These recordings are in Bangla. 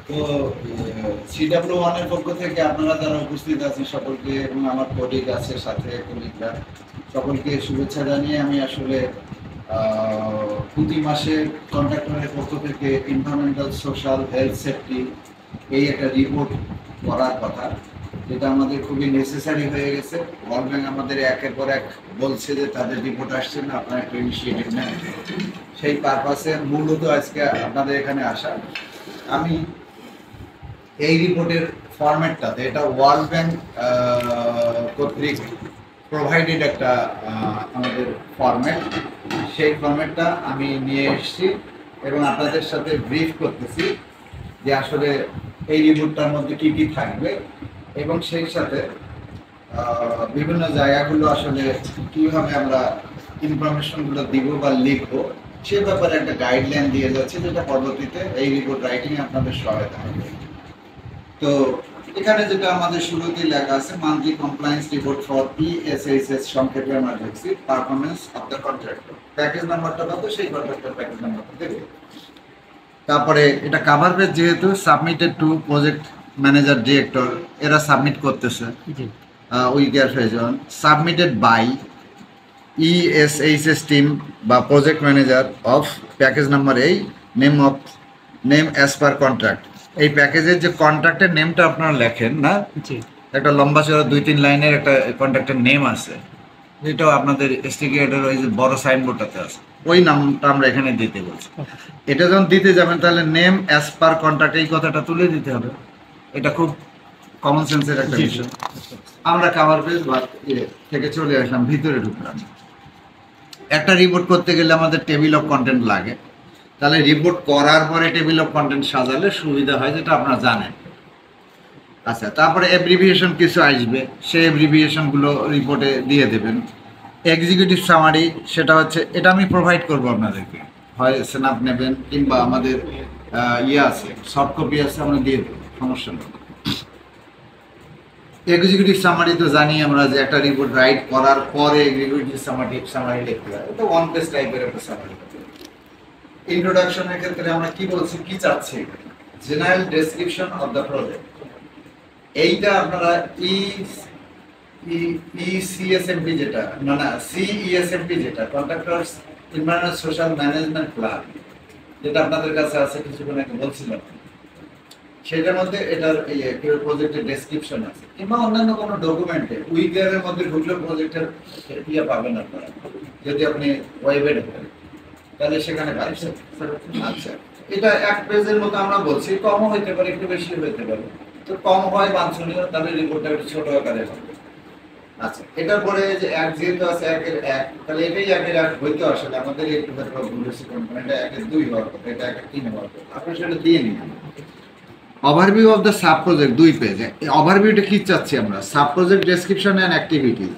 তো CW1 এর পক্ষ থেকে আপনারা যারা উপস্থিত আছেন সকলকে এবং আমার কলিগ আছে সাথে কলিগরা সকলকে শুভেচ্ছা জানিয়ে আমি আসলে প্রতি মাসে কন্ট্রাক্টরের পক্ষ থেকে এনভায়রনমেন্টাল সোশ্যাল হেলথ সেফটি এই একটা রিপোর্ট করার কথা, যেটা আমাদের খুবই নেসেসারি হয়ে গেছে। ওয়ার্ল্ড ব্যাংক আমাদের একের পর এক বলছে যে তাদের রিপোর্ট আসছে না, আপনারা একটা ইনিশিয়েটিভ নেন। সেই পারপাসে মূলত আজকে আপনাদের এখানে আসা। আমি এই রিপোর্টের ফরম্যাটটাতে, এটা ওয়ার্ল্ড ব্যাংক কর্তৃক প্রোভাইডেড একটা আমাদের ফরম্যাট, সেই ফরম্যাটটা আমি নিয়ে এসেছি এবং আপনাদের সাথে ব্রিফ করতেছি যে আসলে এই রিপোর্টটার মধ্যে কী কী থাকবে এবং সেই সাথে বিভিন্ন জায়গাগুলো আসলে কীভাবে আমরা ইনফরমেশনগুলো দিব বা লিখবো সে ব্যাপারে একটা গাইডলাইন দিয়ে যাচ্ছে, যেটা পরবর্তীতে এই রিপোর্ট রাইটিংয়ে আপনাদের সহায়তা হবে। তো এখানে যেটা আমাদের শুরুতেই লেখা আছে, monthly compliance report for PSHS, সংক্ষেপে আমরা লিখছি performance of the contractor. Package নাম্বারটা কত, সেই কন্ট্রাক্টর প্যাকেজ নাম্বারটা দেবে। তারপরে এটা কাভার পেজ যেহেতু submitted to project manager director, এরা সাবমিট করতেছে। We care phase one submitted by ESHS team বা project manager of package number এই নেম অ্যাজ পার কন্ট্রাক্ট। এই প্যাকেজের যে কন্ট্রাক্টের নেমটা আপনারা লেখেন না, একটা লম্বা চড়া 2-3 লাইনের একটা কন্ট্রাক্টের নেম আছে, যেটাও আপনাদের স্টিকারের ওই যে বড় সাইনবোর্ডটাতে আছে, ওই নামটা আমরা এখানে দিতে বলছি। এটা যখন দিতে যাবেন তাহলে নেম অ্যাজ পার কন্ট্রাক্ট এই কথাটা তুলে দিতে হবে। এটা খুব কমন সেন্সের একটা বিষয়। আমরা কাভার পেজ থেকে চলে আসলাম, ভিতরে ঢুকলাম। একটা রিপোর্ট করতে গেলে আমাদের টেবিল অফ কন্টেন্ট লাগে, তাহলে রিপোর্ট করার পরে টেবিল অফ কন্টেন্ট সাজালে সুবিধা হয়, যেটা আপনারা জানেন। আচ্ছা, তারপরে অ্যাব্রিভিয়েশন কিছু আসবে, সেই অ্যাব্রিভিয়েশনগুলো রিপোর্টে দিয়ে দেবেন। এক্সিকিউটিভ সামারি, সেটা হচ্ছে, এটা আমি প্রোভাইড করবো আপনাদেরকে, হয় স্ন্যাপ নেবেন কিংবা আমাদের আছে সফট কপি আছে, আমরা দিয়ে দেবো, সমস্যা নেই। এক্সিকিউটিভ সামারি তো জানি আমরা যে একটা রিপোর্ট রাইট করার পরে এক্সিকিউটিভ সামারি লিখতে হয়, এটা ওয়ান পেজ টাইপের একটা সামারি। ইন্ট্রোডাকশনের ক্ষেত্রে আমরা কি বলছি, কি চাচ্ছি, general description of the project. এইটা আপনারা ECSMP যেটা, না CESMP যেটা, contractors environment social management plan, যেটা আপনাদের কাছে আছে, কিছুক্ষণ আগে বলছিলাম, সেটার মধ্যে এটার প্রজেক্টের ডেসক্রিপশন আছে, কিংবা অন্যান্য কোনো ডকুমেন্টে উইকের মধ্যে ঢুকলে প্রজেক্টের পাবেন আপনারা, যদি আপনি ওয়েবে ঢোকেন তাহলে সেখানে পাচ্ছেন। আচ্ছা, এটা এক পেজের মতো আমরা বলছি, কমও হইতে পারে, একটু বেশি হইতে পারে, তো কম হয় বাঞ্ছনীয়, তাহলে রিপোর্টটা একটু ছোট আকারে হবে। আচ্ছা, এটার পরে যে এক যেহেতু আছে 1-1, তাহলে এটাই 1-1 হইতে আসলে আমাদের একটু কোম্পানিটা 1-2 হওয়ার কথা, এটা 1-3 হওয়ার কথা, আপনি সেটা দিয়ে নিন। Overview of the sub project 2 পেজে। ওভারভিউটা কি চাচ্ছি আমরা, sub project description and activities.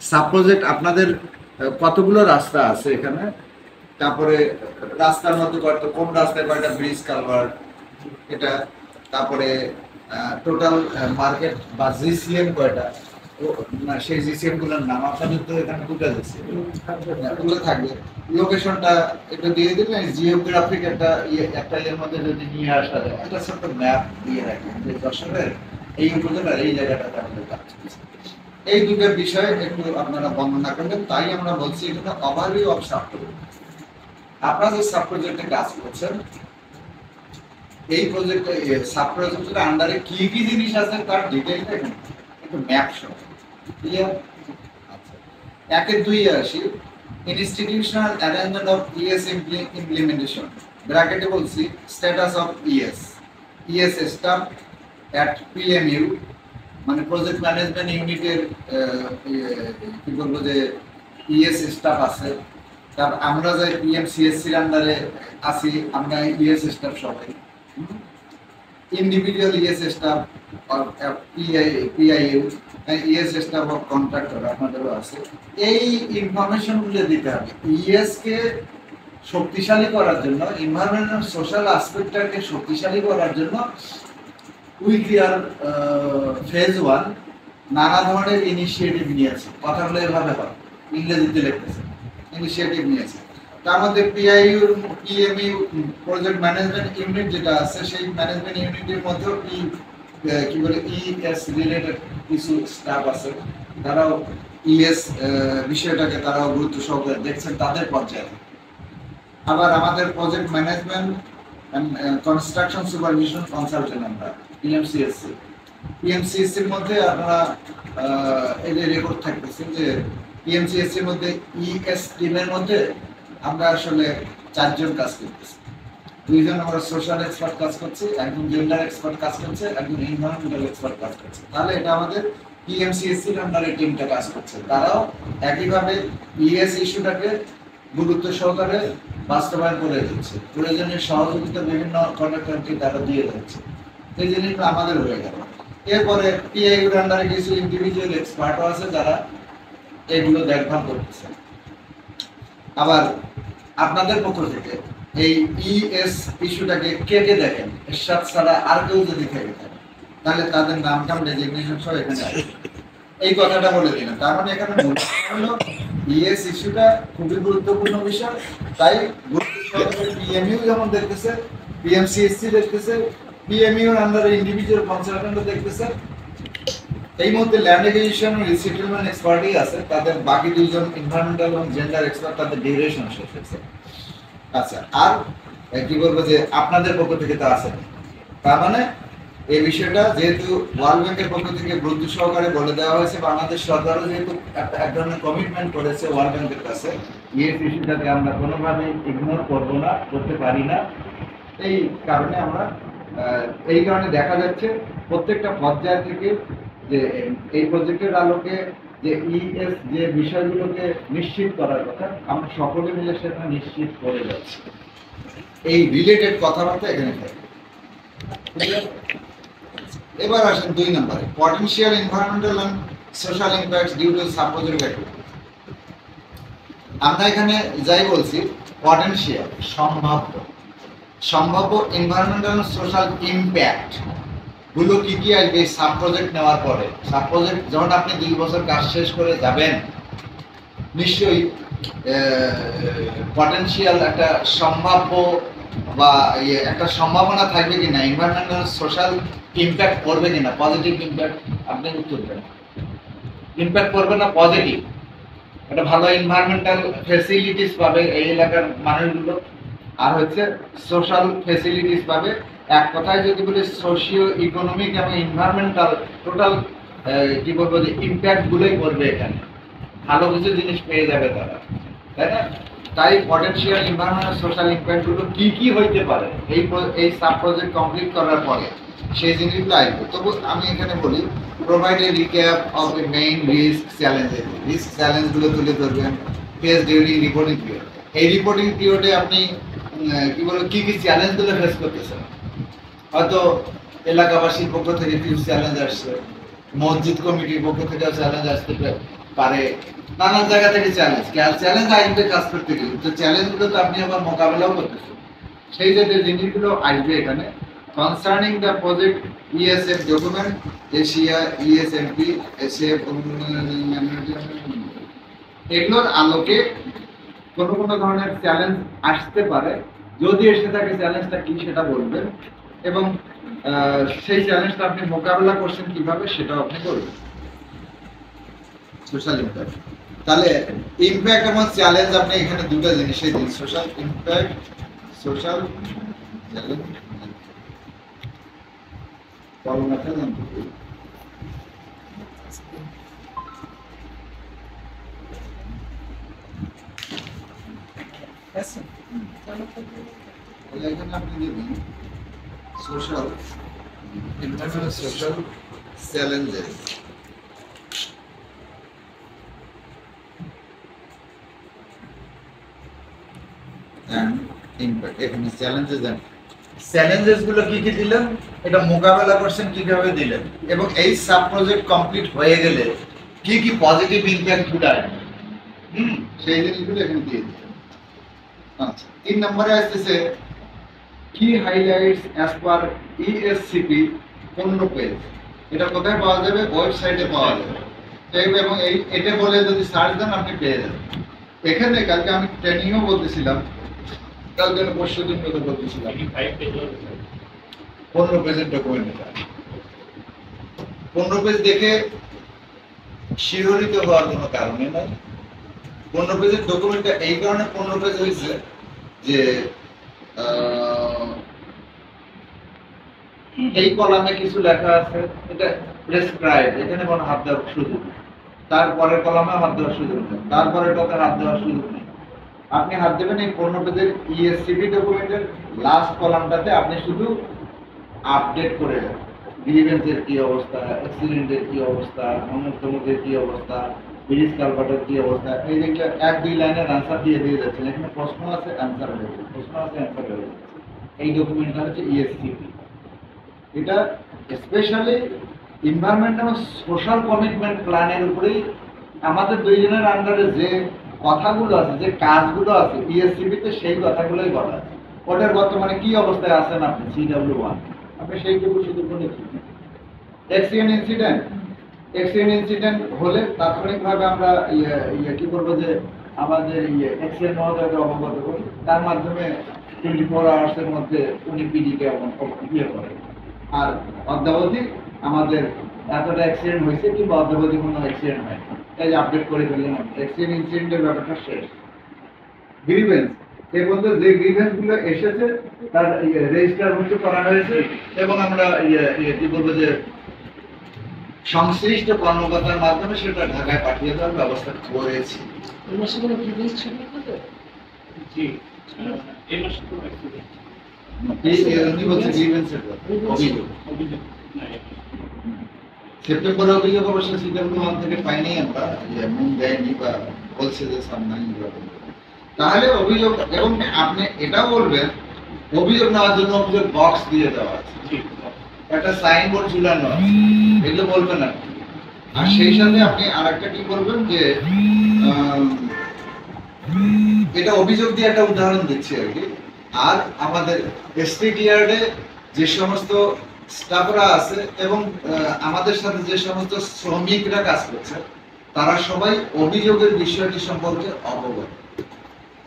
Sub project আপনাদের কতগুলো রাস্তা আছে এখানে, তারপরে রাস্তার মধ্যে কোন রাস্তায় কয়টা ব্রিজ কালভার্ট, এটা, তারপরে টোটাল মার্কেট বা জিসিএম কয়টা, সেই জিসিএম গুলোর নাম আপনাদের তো এখানে দুটো দিচ্ছে, ওগুলো থাকবে। লোকেশনটা একটু দিয়ে দিবেন, জিওগ্রাফিক একটা এর মধ্যে যদি নিয়ে আসা যায়, একটা ছোট্ট ম্যাপ দিয়ে রাখবেন যে যশোরের এই উপজেলার এই জায়গাটাতে আমাদের কাজ করছে। এই দুটো বিষয় একটু আপনারা বর্ণনা করবেন। তাই আমরা বলছি এটা ওভারভিউ অফ সাব প্রজেক্ট। আপনারা যে সাব প্রজেক্টে কাজ করছেন, এই প্রজেক্টে সাব প্রজেক্টের আন্ডারে কি কি জিনিস আছে তার ডিটেইলটা এখানে একটু ম্যাপ সহ ক্লিয়ার। আচ্ছা, 1-2 আসি, institutional arrangement of ES implementation, ব্র্যাকেটে বলছি status of ES staff at PMU, মানে প্রজেক্ট ম্যানেজমেন্ট ইউনিটের কি বলবো যে ES স্টাফ আছে, তারপর আমরা যাই PMCSC এর আন্ডারে আছি, আমরা ES স্টাফ সবাই, individual ES staff PIU, ES staff of contractor আপনাদেরও আছে। এই ইনফরমেশনগুলো দিতে হবে। ES কে শক্তিশালী করার জন্য, এনভায়রনমেন্টাল সোশ্যাল অ্যাসপেক্টটাকে শক্তিশালী করার জন্য উইকেয়ার ফেজ 1 নানা ধরনের ইনিশিয়েটিভ নিয়েছে। কথাগুলো এভাবে হয়, ইংরেজিতে লিখতেছে, ইনিশিয়েটিভ নিয়েছে। তার মধ্যে PIU PMU project management unit যেটা আছে সেই ম্যানেজমেন্ট ইউনিটের মধ্যেও কি বলে ইএস রিলেটেড কিছু স্টাফ আছে, তারাও ইএস বিষয়টাকে তারাও গুরুত্ব সহকারে দেখছেন তাদের পর্যায়ে। আবার আমাদের project management construction supervision consultant আমরা পিএমসিএসসি পিএমসিএসসির মধ্যে আপনারা এই যে রেকর্ড থাকতেছে যে পিএমসিএসসির মধ্যে ইএস টিমের মধ্যে আমরা আসলে 4 জন কাজ করতেছি। 2 জন আমরা সোশ্যাল এক্সপার্ট কাজ করছি, একজন জেন্ডার এক্সপার্ট কাজ করছে, একজন এনভায়রনমেন্টাল এক্সপার্ট কাজ করছে। তাহলে এটা আমাদের পিএমসিএসসির আন্ডারে টিমটা কাজ করছে। তারাও একইভাবে ইএস ইস্যুটাকে গুরুত্ব সহকারে বাস্তবায়ন করে দিচ্ছে, প্রয়োজনীয় সহযোগিতা বিভিন্ন কন্ট্রাক্টরকে তারা দিয়ে দিচ্ছে। এই জিনিসটা আমাদের হয়ে গেল। এরপরে পিআইইউর আন্ডারে কিছু ইন্ডিভিজুয়াল এক্সপার্টও আছে যারা এগুলো দেখভাল করতেছে। আবার আপনাদের পক্ষ থেকে এই ইএস ইস্যুটাকে কে কে দেখেন, এরশাদ ছাড়া আর কেউ যদি থেকে থাকে তাহলে তাদের নাম টাম ডেজিগনেশন সহ এখানে আসবে। এই কথাটা বলে দিলাম। তার মানে এখানে হলো ইএস ইস্যুটা খুবই গুরুত্বপূর্ণ বিষয়, তাই গুরুত্ব সহকারে পিএমইউ যেমন দেখতেছে, পিএমসিএসসি দেখতেছে, পিএমইউর আন্ডারে ইন্ডিভিজুয়াল কনসালটেন্টও দেখতেছে। এই মুহূর্তে ল্যান্ড একুইজিশন ও রিসেটেলমেন্ট এক্সপার্টই আছে, তাদের বাকি 2 জন এনভায়রনমেন্টাল এবং জেন্ডার এক্সপার্ট, তাদের ডিউরেশন শেষ হয়েছে। আচ্ছা, আর কি বলবো যে আপনাদের পক্ষ থেকে তো আছে। তার মানে এই বিষয়টা যেহেতু ওয়ার্ল্ড ব্যাংকের পক্ষ থেকে গুরুত্ব সহকারে বলে দেওয়া হয়েছে, বাংলাদেশ সরকারও যেহেতু এক ধরনের কমিটমেন্ট করেছে ওয়ার্ল্ড ব্যাংকের কাছে, ইএস ইস্যুটাকে আমরা কোনোভাবেই ইগনোর করবো না, করতে পারি না। এই কারণে আমরা এই কারণে দেখা যাচ্ছে প্রত্যেকটা পর্যায় থেকে যে এই প্রজেক্টের আলোকে যে ইএস যে বিষয়গুলোকে নিশ্চিত করার কথা আমরা সকলে মিলে সেটা নিশ্চিত করে যাচ্ছি। এই রিলেটেড কথাবার্তা এখানে থাকে। এবার আসেন 2 নম্বরে, potential environmental and social impacts due to sub project activity. আমরা এখানে যাই বলছি পটেনশিয়াল সম্ভাব্য এনভায়রনমেন্টাল এন্ড সোশ্যাল ইমপ্যাক্ট গুলো কি কি আসবে সাব প্রজেক্ট নেওয়ার পরে। সাব প্রজেক্ট যখন আপনি 2 বছর কাজ শেষ করে যাবেন, নিশ্চয়ই পটেনশিয়াল একটা সম্ভাব্য বা একটা সম্ভাবনা থাকবে কিনা এনভায়রনমেন্টাল সোশ্যাল ইমপ্যাক্ট করবে কিনা, পজিটিভ ইমপ্যাক্ট। আপনি উত্তর দেন ইমপ্যাক্ট করবে না পজিটিভ, একটা ভালো এনভায়রনমেন্টাল ফ্যাসিলিটিস পাবে এই এলাকার মানুষগুলো, আর হচ্ছে সোশ্যাল ফ্যাসিলিটিস পাবে। এক কথায় যদি বলি সোশিও ইকোনমিক এবং এনভায়রনমেন্টাল টোটাল কি বলবো যে ইমপ্যাক্ট গুলোই করবে, এখানে ভালো কিছু জিনিস পেয়ে যাবে তারা, তাই না? তাই পটেনশিয়াল এনভায়রনমেন্টাল সোশ্যাল ইমপ্যাক্ট গুলো কি কি হইতে পারে এই সাব প্রজেক্ট কমপ্লিট করার পরে সেই জিনিসগুলো আসবে। তবু আমি এখানে বলি provide a recap of the main risk চ্যালেঞ্জগুলো তুলে ধরবেন ফেস ডিউরিং রিপোর্টিং পিরিয়ড। এই রিপোর্টিং পিরিয়ডে আপনি কি বলবো কি কি চ্যালেঞ্জগুলো ফেস করতেছেন। হয়তো এলাকাবাসীর পক্ষ থেকে কিছু চ্যালেঞ্জ আসছে, মসজিদ কমিটির পক্ষ থেকে চ্যালেঞ্জ আসতে পারে, নানান জায়গা থেকে চ্যালেঞ্জ আসবে কাজ করতে গেলে। তো চ্যালেঞ্জগুলো তো আপনি আবার মোকাবেলাও করতেছেন, সেই জাতীয় জিনিসগুলো আসবে এখানে। Concerning the project ESF document Asia ESMP SF এগুলোর আলোকে কোনো কোনো ধরনের চ্যালেঞ্জ আসতে পারে, যদি এসে থাকে চ্যালেঞ্জটা কি সেটা বলবেন, এবং সেই চ্যালেঞ্জটা আপনি মোকাবেলা করছেন কিভাবে সেটাও আপনি করবেন। সোশ্যাল ইমপ্যাক্ট, তাহলে ইমপ্যাক্ট এবং চ্যালেঞ্জ আপনি এখানে দুটো জিনিসই দিন, সোশ্যাল ইমপ্যাক্ট সোশ্যাল চ্যালেঞ্জ। কলমটা জানতে চাই এখানে আপনি দেবেন social internal social challenges and impact. এখানে চ্যালেঞ্জেস গুলো কি কি দিলেন, এটা মোকাবেলা করছেন কিভাবে দিলেন, এবং এই সাব প্রজেক্ট কমপ্লিট হয়ে গেলে কি কি পজিটিভ ইমপ্যাক্ট গুলো আসবে সেই জিনিসগুলো এখানে দিয়ে দিলেন। আচ্ছা, 3 নম্বরে আসতেছে কি হাইলাইটস অ্যাজ পার ইএসসিপি 15 পেজ। এটা কোথায় পাওয়া যাবে? ওয়েবসাইটে পাওয়া যাবে। এবং এটা বলে যদি সার্চ দেন আপনি পেয়ে যাবেন। এখানে কালকে আমি ট্রেনিংও বলতেছিলাম, কালকে পরশু দিন কথা বলতেছিলাম, 15 পেজের ডকুমেন্ট। 15 পেজ দেখে শিহরিত হওয়ার কোনো কারণে নাই। 15 পেজের ডকুমেন্টটা এই কারণে 15 পেজ হয়েছে যে এই কলামে কিছু লেখা আছে, এটা প্রেসক্রাইব, এখানে কোনো হাত দেওয়ার সুযোগ নেই। তারপরের কলামে হাত দেওয়ার সুযোগ নেই, তারপরে টকে হাত দেওয়ার সুযোগ নেই। আপনি হাত দেবেন এই 15 পেজের ইএসসিপি ডকুমেন্টের লাস্ট কলামটাতে, আপনি শুধু আপডেট করে দেন গ্রিভেন্সের কি অবস্থা, অ্যাক্সিডেন্টের কি অবস্থা, অমুকের কি অবস্থা, ব্রিজ কালভার্টের কি অবস্থা, এই যে 1-2 লাইনের আনসার দিয়ে যাচ্ছেন। এখানে প্রশ্ন আছে, অ্যান্সার হয়ে যাচ্ছে, প্রশ্ন আছে, অ্যান্সার হয়ে যাচ্ছে। এই ডকুমেন্টটা হচ্ছে ইএসসিপি। এটা স্পেশালি এনভায়রনমেন্ট এবং সোশ্যাল কমিটমেন্ট প্ল্যানের উপরেই আমাদের দুইজনের আন্ডারে যে কথাগুলো আছে, যে কাজগুলো আছে ইএসসিপিতে, সেই কথাগুলোই বলা আছে। ওটার বর্তমানে কি অবস্থায় আছেন আপনি CW1, আপনি সেইটুকু শুধু বলে দিন। অ্যাক্সিডেন্ট ইনসিডেন্ট হলে তাৎক্ষণিকভাবে আমরা কি করবো যে আমাদের অ্যাক্সিডেন্ট মহোদয়কে অবগত করি, তার মাধ্যমে 24 আওয়ার্সের মধ্যে উনি পিডিকে করেন। আর অদ্যাবধি আমাদের এতটা অ্যাক্সিডেন্ট হয়েছে কিংবা অদ্যাবধি কোনো অ্যাক্সিডেন্ট হয়, এই যে আপডেট করে ফেললেন, অ্যাক্সিডেন্ট ইনসিডেন্টের ব্যাপারটা শেষ। গ্রিভেন্স, এর মধ্যে যে গ্রিভেন্স গুলো এসেছে তার রেজিস্টারভুক্ত করা হয়েছে এবং আমরা কি বলবো যে সংশ্লিষ্ট কর্মকর্তার মাধ্যমে সেটা ঢাকায় পাঠিয়ে দেওয়ার ব্যবস্থা করেছি। এই মাসে কোনো গ্রিভেন্স ছিল না? জি, এই মাসে তো সেপ্টেম্বরে অভিযোগ অবশ্য CW1 থেকে পাইনি আমরা, এমন দেয়নি বা বলছে যে সামনে। তাহলে অভিযোগ, এবং আপনি এটাও বলবেন অভিযোগ নেওয়ার জন্য অভিযোগ বক্স দিয়ে দেওয়া আছে, একটা সাইনবোর্ড ঝুলানো আছে, এগুলো বলবেন আপনি। আর সেই সাথে আপনি আরেকটা কি বলবেন যে এটা অভিযোগ দিয়ে একটা উদাহরণ দিচ্ছি আর কি। আর আমাদের স্ট্রিট ইয়ার্ডে যে সমস্ত স্টাফরা আছে এবং আমাদের সাথে যে সমস্ত শ্রমিকরা কাজ করছে, তারা সবাই অভিযোগের বিষয়টি সম্পর্কে অবগত।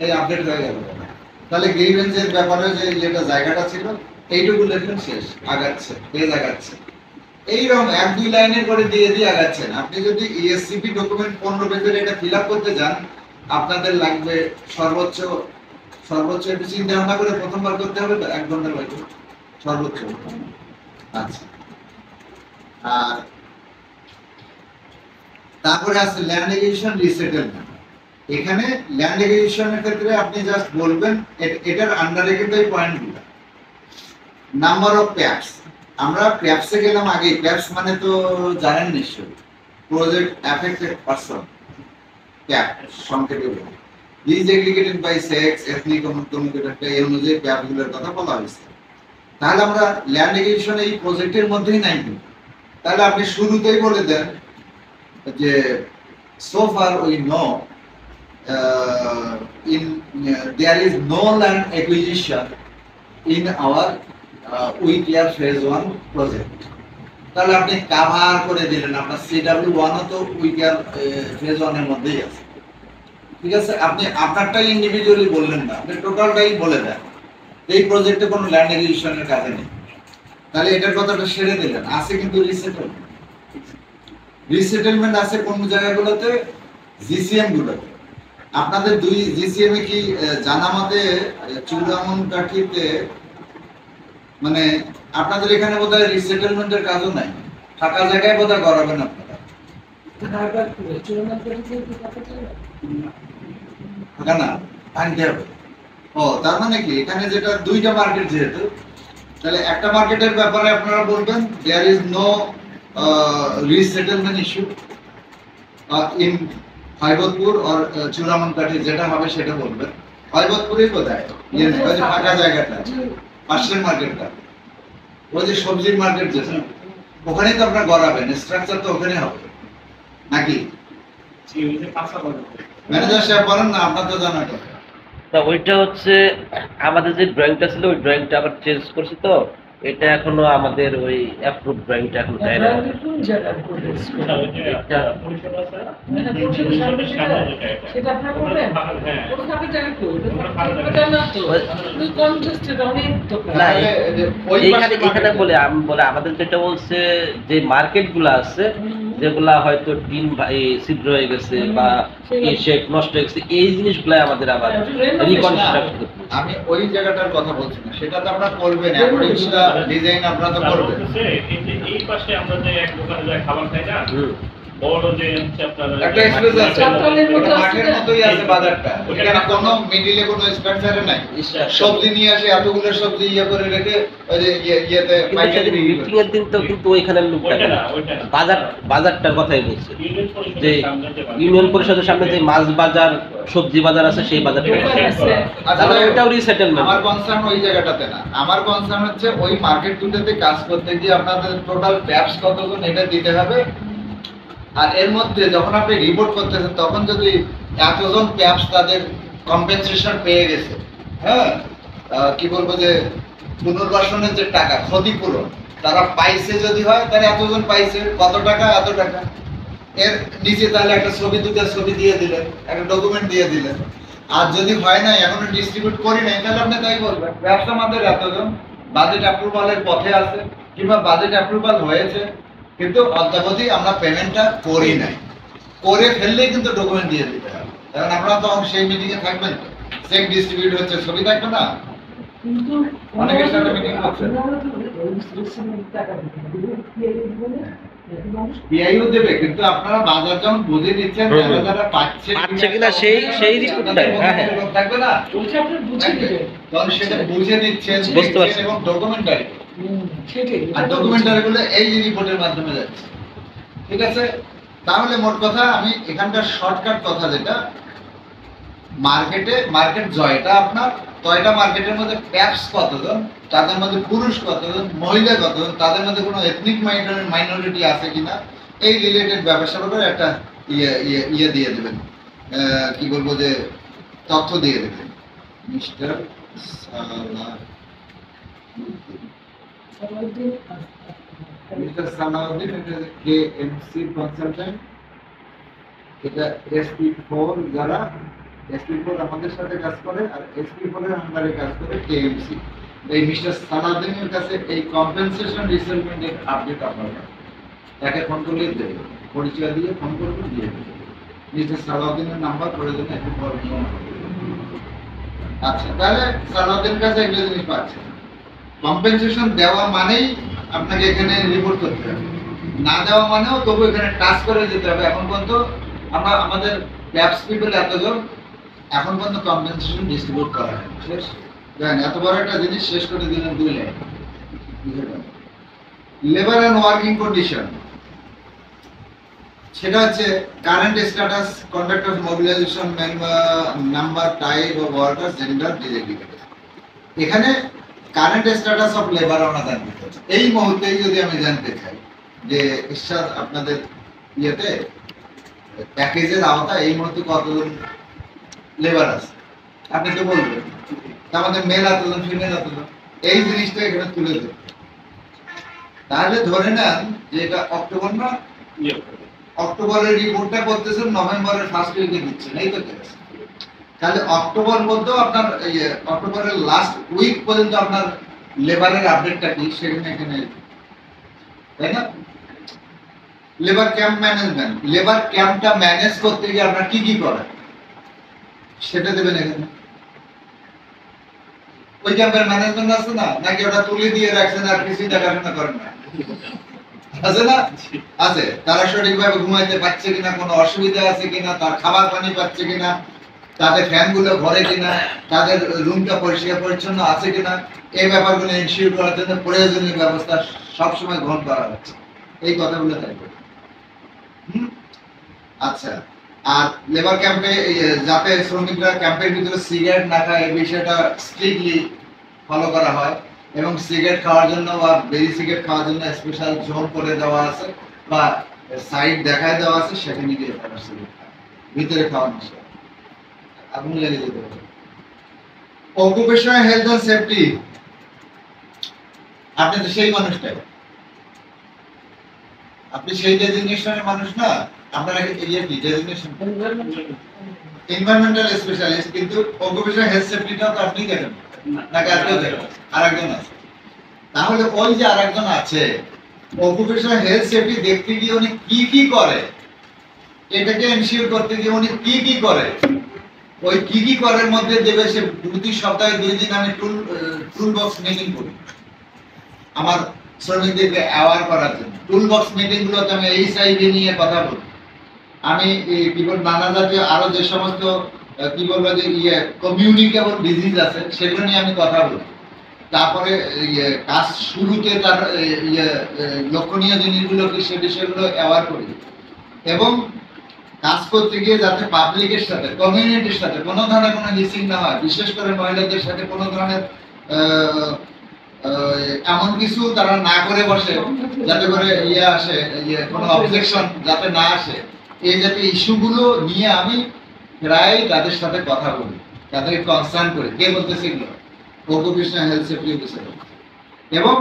এই আপডেট হয়ে গেল। তাহলে গ্রিভেন্সের ব্যাপারে যে যেটা জায়গাটা ছিল এইটুকু লেখেন, শেষ, আগাচ্ছে, পেজ আগাচ্ছে। এইরকম 1-2 লাইনের করে দিয়ে দিয়ে আগাচ্ছেন। আপনি যদি ইএসসিপি ডকুমেন্ট 15 পেজের এটা ফিল আপ করতে যান, আপনাদের লাগবে সর্বোচ্চ একটু চিন্তা ভাবনা করে প্রথমবার করতে হবে 1 ঘন্টা লাগবে সর্বোচ্চ। আচ্ছা, আর তারপরে আছে ল্যান্ড একুইজিশন রিসেটেলমেন্ট। এখানে ল্যান্ড একুইজিশনের ক্ষেত্রে আপনি জাস্ট বলবেন এটার আন্ডারে কিন্তু এই পয়েন্টগুলো, নাম্বার অফ প্যাপস। আমরা প্যাপসে গেলাম আগে। প্যাপস মানে তো জানেন নিশ্চয়ই, প্রজেক্ট অ্যাফেক্টেড পারসন, প্যাপ সংক্ষেপে বলি। This aggregated by sex, ethnic, এই অনুযায়ী প্যাপগুলোর কথা বলা হয়েছে। তাহলে আমরা ল্যান্ড একুইজিশন এই প্রজেক্টের মধ্যেই নাই। তাহলে আপনি শুরুতেই বলে দেন যে so far we know there is no land acquisition in our UITR phase 1 project. তাহলে আপনি কভার করে দিলেন, আপনার CW1 ও তো UITR phase 1 এর মধ্যেই আছে। ঠিক আছে, আপনি আপনারটাই ইন্ডিভিজুয়ালি বললেন না, আপনি টোটালটাই বলে দেন এই প্রজেক্টে কোনো ল্যান্ড একুইজিশনের কাজে নেই। তাহলে এটার কথাটা সেরে দিলেন। আছে কিন্তু রিসেটেলমেন্ট আছে কোন জায়গাগুলোতে? জিসিএম গুলোতে। আপনাদের 2 জিসিএম এ কি জানা মতে চূড়ামনকাঠিতে, মানে আপনাদের এখানে বোধহয় রিসেটেলমেন্টের কাজও নাই, ফাঁকা জায়গায় বোধহয় করাবেন আপনারা। ফাঁকা না, আনতে হবে। ও, তার মানে কি এখানে যেটা 2টা মার্কেট, যেহেতু তাহলে একটা মার্কেটের ব্যাপারে আপনারা বলবেন there is no resettlement issue in Haibatpur আর চূড়ামনকাঠি, যেটা হবে সেটা বলবেন। হাইবতপুরেই বোধহয় ফাঁকা জায়গাটা, পাশের মার্কেটটা, ওই যে সবজির মার্কেট যেটা, ওখানেই তো আপনার গড়াবেন, স্ট্রাকচার তো ওখানে হবে নাকি? ম্যানেজার সাহেব বলেন না, আপনার তো জানা কথা। তা ওইটা হচ্ছে আমাদের যে ড্রয়িংটা ছিল, ওই ড্রয়িংটা আবার চেঞ্জ করছি, তো এটা এখনো আমাদের ওই অ্যাপ্রুভ ড্রয়িংটা এখন দেয় না। কোন জায়গায় করবে ওটা ওই যে এটা পরিষদ আছে না? মানে পরিষদের সামনে সেটা আপনারা করবেন হ্যাঁ। ওটা ফাঁকা জায়গা তো ওটা না তো কনজেস্টেড অনেক দোকান না, তাহলে এই যে ওই এখানে পাশে এখানে বলে আমি বলে আমাদের যেটা বলছে যে মার্কেটগুলো আছে যেগুলা হয়তো টিন ছিদ্র হয়ে গেছে বা শেপ নষ্ট হয়ে গেছে, এই জিনিসগুলো আমাদের আবার রিকনস্ট্রাক্ট করতে হবে। আমি ওই জায়গাটার কথা বলছি না, সেটা তো আমরা করবেন, অ্যাকর্ডিংটা ডিজাইন আপনারা তো তারা করবেন। বলতেছে, এই যে এই পাশে আমরা যে এক দোকানে যাই খাবার খাই না, বড় যে হচ্ছে আপনার একটা স্পেস আছে, চাপটালের মতো ওটা আছে মাঠের না? মতোই আছে বাজারটা, এখানে কোনো মিডিলে কোনো স্ট্রাকচারে নাই। সবজি নিয়ে আসে, এতগুলো সবজি ইয়ে করে রেখে ওই যে ইয়েতে পাইকারি বিক্রি করে। মিটিং এর দিন তো কিন্তু ওইখানে লোক থাকে না, বাজারটার কথাই বলছে ইউনিয়ন পরিষদের যে সামনে যে বাজার। ইউনিয়ন পরিষদের সামনে যে মাছ বাজার সবজি বাজার আছে সেই বাজারটা দোকান আছে। তাহলে ওটাও রিসেটেলমেন্ট। আমার কনসার্ন ওই জায়গাটাতে না, আমার কনসার্ন হচ্ছে ওই মার্কেট দুটোতে কাজ করতে গিয়ে আপনাদের টোটাল ট্যাক্স কতজন এটা দিতে হবে। আর এর মধ্যে যখন আপনি রিপোর্ট করতেছেন তখন যদি এতজন ট্যাক্স তাদের কম্পেনসেশন পেয়ে গেছে, হ্যাঁ, কি বলবো যে পুনর্বাসনের যে টাকা ক্ষতিপূরণ তারা পাইছে যদি হয় তাহলে এতজন পাইছে কত টাকা এত টাকা, এর নিচে তাহলে একটা ছবি দুটো ছবি দিয়ে দিলেন, একটা ডকুমেন্ট দিয়ে দিলেন। আর যদি হয় না এখনো ডিস্ট্রিবিউট করি নাই তাহলে আপনি তাই বলবেন ব্যবসা আমাদের এতজন বাজেট অ্যাপ্রুভালের পথে আছে কিংবা বাজেট অ্যাপ্রুভাল হয়েছে কিন্তু অদ্যাবধি আমরা পেমেন্টটা করি নাই, করে ফেললেই কিন্তু ডকুমেন্ট দিয়ে দিতে হবে। কারণ আপনারা তখন সেই মিটিং এ থাকবেন, চেক ডিস্ট্রিবিউট হচ্ছে ছবি থাকবে না। কিন্তু অনেকের সাথে meeting করছে। টাকা দিতে হবে পিআইও দেবে, কিন্তু আপনারা বাজার যখন বুঝে নিচ্ছেন যারা যারা পাচ্ছে কিনা সেই রিপোর্টটাই, হ্যাঁ হ্যাঁ থাকবে না, বলছে আপনি বুঝে নেবেন তখন সেটা বুঝে নিচ্ছেন বুঝতে পারছি। দেখছেন এবং ডকুমেন্টারি, সেটাই আর ডকুমেন্টারি গুলো এই রিপোর্টের মাধ্যমে যাচ্ছে। ঠিক আছে, তাহলে মোট কথা আমি এখানকার শর্টকাট কথা যেটা মার্কেট জয়টা আপনার তয়টা মার্কেটের মধ্যে ট্যাক্স কতজন, তাদের মধ্যে পুরুষ কতজন, মহিলা কতজন, তাদের মধ্যে কোনো এথনিক মাইনরিটি আছে কিনা, এই রিলেটেড ব্যবসার উপরে একটা ইয়ে দিয়ে দেবেন, কি বলবো যে তথ্য দিয়ে দেবেন। মিস্টার মিস্টার সালাউদ্দিন, এটা কেএমসি কনসালটেন্ট, এটা SP4 যারা SP4 আমাদের সাথে কাজ করে আর SP4 এর আন্ডারে কাজ করে কেএমসি, এই মিস্টার সালাউদ্দিনের কাছে এই কম্পেনসেশন রিসেটলমেন্টের আপডেট আপনারা তাকে ফোন করলে দেবে, পরিচয় দিয়ে ফোন করবে দিয়ে দেবে। মিস্টার সালাউদ্দিনের নাম্বার প্রয়োজনে একটু পরে নিয়ে নেবে। আচ্ছা, তাহলে সালাউদ্দিনের কাছে একটা জিনিস পাচ্ছে, কম্পেনসেশন দেওয়া মানেই আপনাকে এখানে রিপোর্ট করতে হবে, না দেওয়া মানেও তবু এখানে টাচ করে যেতে হবে। এখন পর্যন্ত আমরা আমাদের ট্যাক্স পিপল এতজন এখন পর্যন্ত কম্পেনসেশন ডিস্ট্রিবিউট করা হয় শেষ। দেখেন এত বড় একটা জিনিস শেষ করে দিলেন 2 line. Labour and working condition, সেটা হচ্ছে current status, contractors mobilisation number, type of workers, gender, designated. এখানে কারেন্ট স্ট্যাটাস অফ লেবার আমরা জানতে চাই। এই মুহূর্তেই যদি আমি জানতে চাই যে ঈশ্বর আপনাদের ইয়েতে প্যাকেজের আওতায় এই মুহূর্তে কতজন লেবার আছে, আপনি তো বলবেন আমাদের মেল এতজন, ফিমেল এতজন, এই জিনিসটা এখানে তুলে দেবেন। তাহলে ধরে নেন যে এটা অক্টোবর না, অক্টোবরের রিপোর্টটা করতেছেন নভেম্বরের ফার্স্ট উইকে দিচ্ছেন, এই তো ঠিক আছে। তাহলে অক্টোবর মধ্যে আপনার অক্টোবরের লাস্ট উইক পর্যন্ত আপনার লেবারের আপডেটটা কি সেখানে এখানে, তাই না? লেবার ক্যাম্প ম্যানেজমেন্ট, লেবার ক্যাম্পটা ম্যানেজ করতে গিয়ে আপনার কি কি করেন সেটা দেবেন এখানে। ওই ক্যাম্পের ম্যানেজমেন্ট আছে না, নাকি ওটা তুলে দিয়ে রাখছেন আর কিছুই দেখাশোনা করেন না? আছে না? আছে। তারা সঠিকভাবে ঘুমাইতে পারছে কিনা, কোনো অসুবিধা আছে কিনা, তার খাবার পানি পাচ্ছে কিনা, তাদের ফ্যানগুলো ঘরে কিনা, তাদের রুমটা পরিষ্কার পরিচ্ছন্ন আছে কিনা, এই ব্যাপারগুলো এনশিওর করার জন্য প্রয়োজনীয় ব্যবস্থা সবসময় গ্রহণ করা হচ্ছে। এই কথাগুলো তাই বলি। আচ্ছা, আর লেবার ক্যাম্পে যাতে শ্রমিকরা ক্যাম্পের ভিতরে সিগারেট না খায় এই বিষয়টা স্ট্রিক্টলি ফলো করা হয় এবং সিগারেট খাওয়ার জন্য বা বেরি সিগারেট খাওয়ার জন্য স্পেশাল জোন করে দেওয়া আছে বা সাইড দেখায় দেওয়া আছে, সেখানে গিয়ে তারা সিগারেট খায়, ভিতরে খাওয়া নিষেধ, আগুন লেগে যেতে পারে। অকুপেশনাল হেলথ এন্ড সেফটি, আপনি তো সেই মানুষটাই, আপনি সেই ডেজিগনেশনের মানুষ না। আপনারা এরিয়া কি ডেজিগনেশন? এনভায়রনমেন্টাল স্পেশালিস্ট, কিন্তু অকুপেশনাল হেলথ সেফটিটাও তো আপনি দেখেন নাকি আর কেউ দেখেন? আরেকজন আছে। তাহলে ওই যে আরেকজন আছে, অকুপেশনাল হেলথ সেফটি দেখতে গিয়ে উনি কি কি করে, এটাকে এনশিওর করতে গিয়ে উনি কি কি করে, ওই কি কি করার মধ্যে দেবে সে প্রতি সপ্তাহে 2 দিন আমি টুল বক্স মিটিং করি আমার শ্রমিকদেরকে অ্যাওয়ার করার জন্য। টুল বক্স মিটিং গুলোতে আমি এইচআইভি নিয়ে কথা বলি, আমি কি বল নানা জাতীয় আরো যে সমস্ত কি বলবো যে কমিউনিকেবল ডিজিজ আছে সেগুলো নিয়ে আমি কথা বলি। তারপরে কাজ শুরুতে তার লক্ষণীয় জিনিসগুলো কি সে বিষয়গুলো অ্যাওয়ার করি, এবং কাজ করতে গিয়ে যাতে পাবলিকের সাথে কমিউনিটির সাথে কোনো ধরনের কোনো মিসিং না হয়, বিশেষ করে মহিলাদের সাথে কোনো ধরনের এমন কিছু তারা না করে বসে যাতে করে আসে কোনো অবজেকশন যাতে না আসে, এই জাতীয় ইস্যুগুলো নিয়ে আমি প্রায় তাদের সাথে কথা বলি, তাদেরকে কনসার্ন করি। কে বলতেছে এগুলো? Occupational health safety officer. এবং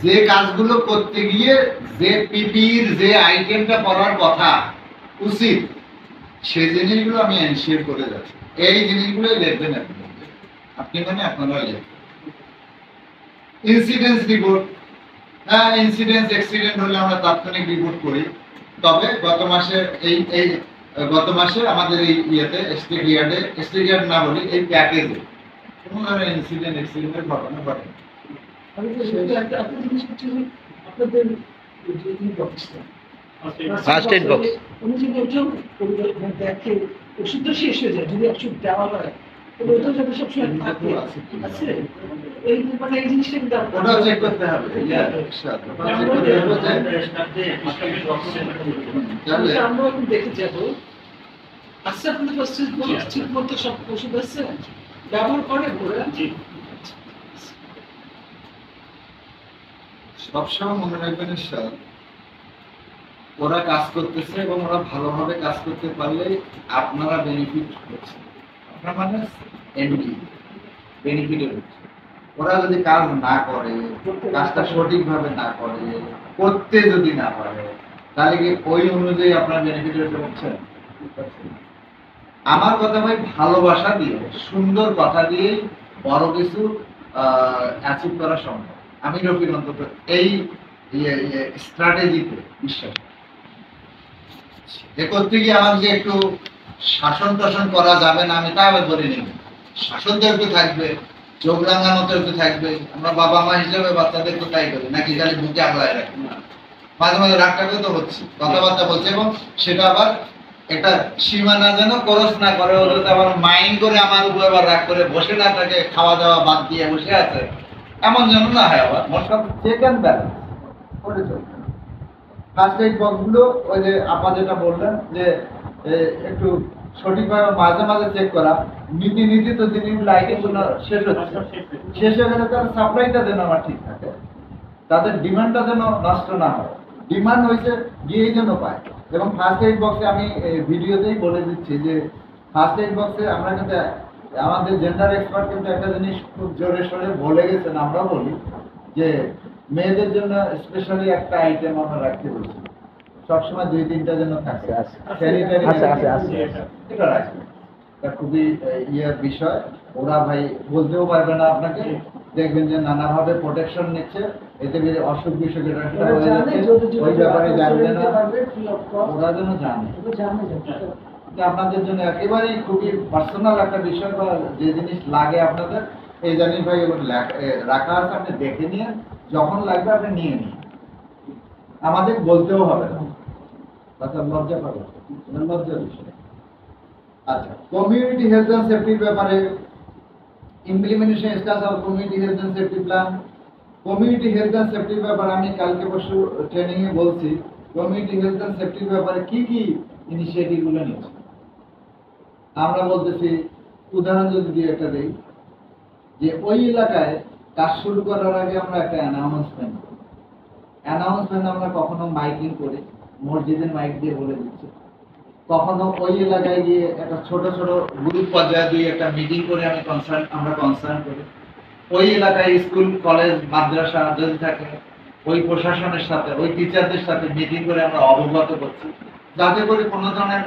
যে কাজগুলো করতে গিয়ে যে পিপির যে আইটেমটা পড়ার কথা উচিত সেই জিনিসগুলো আমি এনশিওর করে যাচ্ছি। এই জিনিসগুলোই লিখবেন আপনি মানে আপনারা লিখবেন। ইনসিডেন্স রিপোর্ট, হ্যাঁ ইনসিডেন্স অ্যাক্সিডেন্ট হলে আমরা তাৎক্ষণিক রিপোর্ট করি। তবে গত মাসে আমাদের এই স্টেট না বলি এই প্যাকেজে কোনো ধরনের ইনসিডেন্ট অ্যাক্সিডেন্টের ঘটনা ঘটে। আপনাদের ফার্স্ট এড বক্স উনি যদি দেখে ওষুধটা শেষ হয়ে যায়, যদি ওষুধ দেওয়া হয় তাহলে ওটা যাতে সবসময় থাকে আছে, এই মানে এই জিনিসটা কিন্তু ওটা চেক করতে হবে। আমরা এখন দেখে যাবো। আচ্ছা আপনাদের ফার্স্ট এড বক্স ঠিক মতো সব ওষুধ আছে ব্যবহার করে ওরা? সবসময় মনে রাখবেন স্যার, ওরা কাজ করতেছে এবং ওরা ভালোভাবে কাজ করতে পারলে আপনারা বেনিফিট হচ্ছে, আপনার মানে এমডি বেনিফিট হচ্ছে। ওরা যদি কাজ না করে, কাজটা সঠিকভাবে না করে, করতে যদি না পারে, তাহলে কি ওই অনুযায়ী আপনার বেনিফিট হচ্ছে? আমার কথা ভাই, ভালোবাসা দিয়ে সুন্দর কথা দিয়ে বড় কিছু অ্যাচিভ করা সম্ভব। আমি রফিক অন্তত এই স্ট্র্যাটেজিতে বিশ্বাস। এ করতে গিয়ে আমার যে একটু শাসন টাসন করা যাবে না আমি তা আমি বলিনি। শাসন তো একটু থাকবে, চোখ রাঙানো তো একটু থাকবে। আমরা বাবা মা হিসেবে বাচ্চাদেরকে তাই করি নাকি, খালি বুকে আগলায় রাখি না, মাঝে মাঝে রাগটাকে তো হচ্ছে, কথাবার্তা বলছে, এবং সেটা আবার একটা সীমানা যেন ক্রস না করে। ও যদি আবার মাইন্ড করে আমার উপর আবার রাগ করে বসে না থাকে, খাওয়া দাওয়া বাদ দিয়ে বসে আছে, এমন যেন না হয়। আবার মোটসব চেক অ্যান্ড ব্যালেন্স করে চলবে। ফার্স্ট এইড বক্সগুলো ওই যে আপা যেটা বললেন যে একটু সঠিকভাবে মাঝে মাঝে চেক করা, নীতি তো জিনিসগুলো আইটেমগুলো শেষ হচ্ছে, শেষ হয়ে গেলে তার সাপ্লাইটা যেন আমার ঠিক থাকে, তাদের ডিমান্ডটা যেন নষ্ট না হয়। ডিমান্ড হয়েছে গিয়েই যেন পায়। এবং ফার্স্ট এইড বক্সে আমি ভিডিওতেই বলে দিচ্ছি যে ফার্স্ট এইড বক্সে আমরা কিন্তু আমাদের জেন্ডার এক্সপার্ট কিন্তু একটা জিনিস খুব জোরে সোরে বলে গেছেন, আমরা বলি যে মেয়েদের জন্য স্পেশালি একটা আইটেম আমরা রাখতে বলছি, সবসময় 2-3টা যেন থাকে স্যানিটারি, এটা রাখবে। এটা খুবই বিষয়। ওরা ভাই বলতেও পারবে না আপনাকে, দেখবেন যে নানাভাবে প্রোটেকশন নিচ্ছে, এতে অসুখ বিসুখ এটা হয়ে যাচ্ছে, ওই ব্যাপারে জানবে না, ওরা যেন জানে। আপনাদের জন্য একেবারেই খুবই পার্সোনাল একটা বিষয়, বা যে জিনিস লাগে আপনাদের এই জানি ভাই রাখা আছে, আপনি দেখে নিয়ে যখন লাগবে আপনি নিয়ে নিন, আমাদের বলতেও হবে না, লজ্জা পাবে, লজ্জার বিষয়। আচ্ছা, কমিউনিটি হেলথ এন্ড সেফটির ব্যাপারে implementation status of community health and safety plan. Community health and সেফটির ব্যাপারে আমি কালকে পরশু ট্রেনিং এ বলছি, কমিউনিটি হেলথ এন্ড সেফটির ব্যাপারে কি কি ইনিশিয়েটিভ গুলো নিচ্ছে। আমরা বলতেছি, উদাহরণ যদি দিয়ে একটা দেই, যে ওই এলাকায় কাজ শুরু করার আগে আমরা একটা অ্যানাউন্সমেন্ট আমরা কখনো মাইকিং করি, মসজিদের মাইক দিয়ে বলে দিচ্ছি, কখনো ওই এলাকায় গিয়ে একটা ছোট ছোট গ্রুপ পর্যায়ে দিয়ে একটা মিটিং করে আমরা কনসার্ন করি। ওই এলাকায় স্কুল কলেজ মাদ্রাসা যদি থাকে ওই প্রশাসনের সাথে ওই টিচারদের সাথে মিটিং করে আমরা অবগত করছি, যাতে করে কোনো ধরনের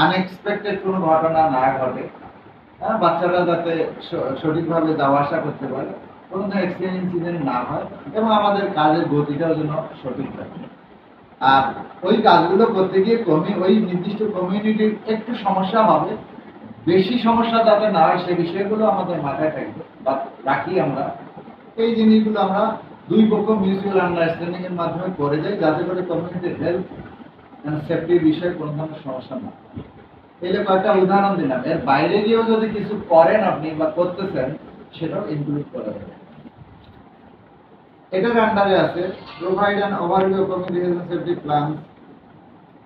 আনএক্সপেক্টেড কোনো ঘটনা না ঘটে, বাচ্চারা যাতে সঠিকভাবে যাওয়া আসা করতে পারে, কোনো ধরনের ইনসিডেন্ট না হয় এবং আমাদের কাজের গতিটাও যেন সঠিক থাকে। আর ওই কাজগুলো করতে গিয়ে ওই নির্দিষ্ট কমিউনিটির একটু সমস্যা হবে, বেশি সমস্যা যাতে না হয় সে বিষয়গুলো আমাদের মাথায় থাকবে বা রাখি আমরা। এই জিনিসগুলো আমরা দুই পক্ষ মিউচুয়াল আন্ডারস্ট্যান্ডিং এর মাধ্যমে করে যাই, যাতে করে কমিউনিটির হেলথ এন্ড সেফটির বিষয়ে কোনো ধরনের সমস্যা না হয়। এলে কয়েকটা উদাহরণ দিলাম, এর বাইরে গিয়েও যদি কিছু করেন আপনি বা করতেছেন সেটাও ইনক্লুড করা যাবে। এটার আন্ডারে আছে provide an overview community health and safety plan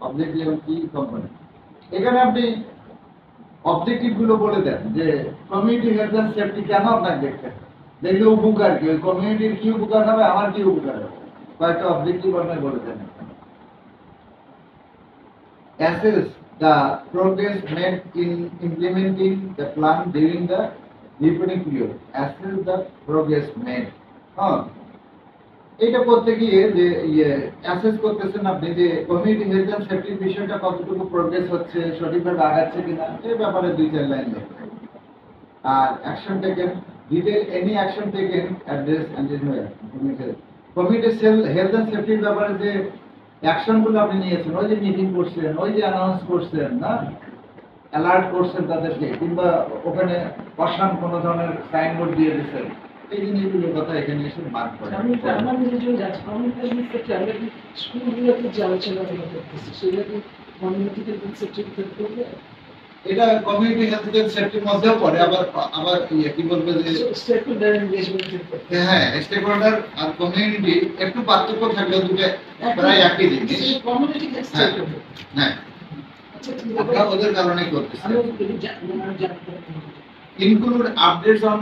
objective এবং কি কম্পোনেন্ট। এখানে আপনি অবজেক্টিভ গুলো বলে দেন যে কমিউনিটি হেলথ এন্ড সেফটি কেন আপনাকে দেখতে দেখলে উপকার কি, ওই কমিউনিটির কি উপকার হবে, আমার কি উপকার হবে, কয়েকটা অবজেক্টিভ আপনাকে বলে দেন। Assess the progress made in implementing the plan during the reporting period. Assess the progress made. এটা করতে গিয়ে যে অ্যাসেস করতেছেন আপনি যে কমিউনিটি হেলথ এন্ড সেফটির বিষয়টা কতটুকু প্রোগ্রেস হচ্ছে, সঠিকভাবে আগাচ্ছে কিনা, এই ব্যাপারে 2-4 লাইন লিখবেন। আর action taken, detail any action taken address and community health and সেফটির ব্যাপারে যে অ্যাকশনগুলো আপনি নিয়েছেন, ওই যে মিটিং করছেন, ওই যে অ্যানাউন্স করছেন, না অ্যালার্ট করছেন তাদেরকে, কিংবা ওখানে বসান কোনো ধরনের সাইনবোর্ড দিয়ে দিচ্ছেন, এই জিনিসগুলোর কথা এখানে এসে মার্ক করে। আমার নিজের জন্য যাচ্ছি কমিউনিটি সেফটি, আমরা কি স্কুলগুলোতে যে আলোচনাগুলো করতেছি সেগুলো কি কমিউনিটি হেলথ সেফটি করবে? এটা কমিউনিটি হেলথ এন্ড সেফটির মধ্যেও পড়ে। আবার কি বলবো যে স্টেক হোল্ডার এনগেজমেন্ট, হ্যাঁ, স্টেক হোল্ডার আর কমিউনিটি একটু পার্থক্য থাকলেও দুটো প্রায় একই জিনিস। কমিউনিটি স্টেক হোল্ডার, হ্যাঁ, আচ্ছা ঠিক আমরা আছে, ওদের কারণেই করতেছি। আমি জানতে Include updates on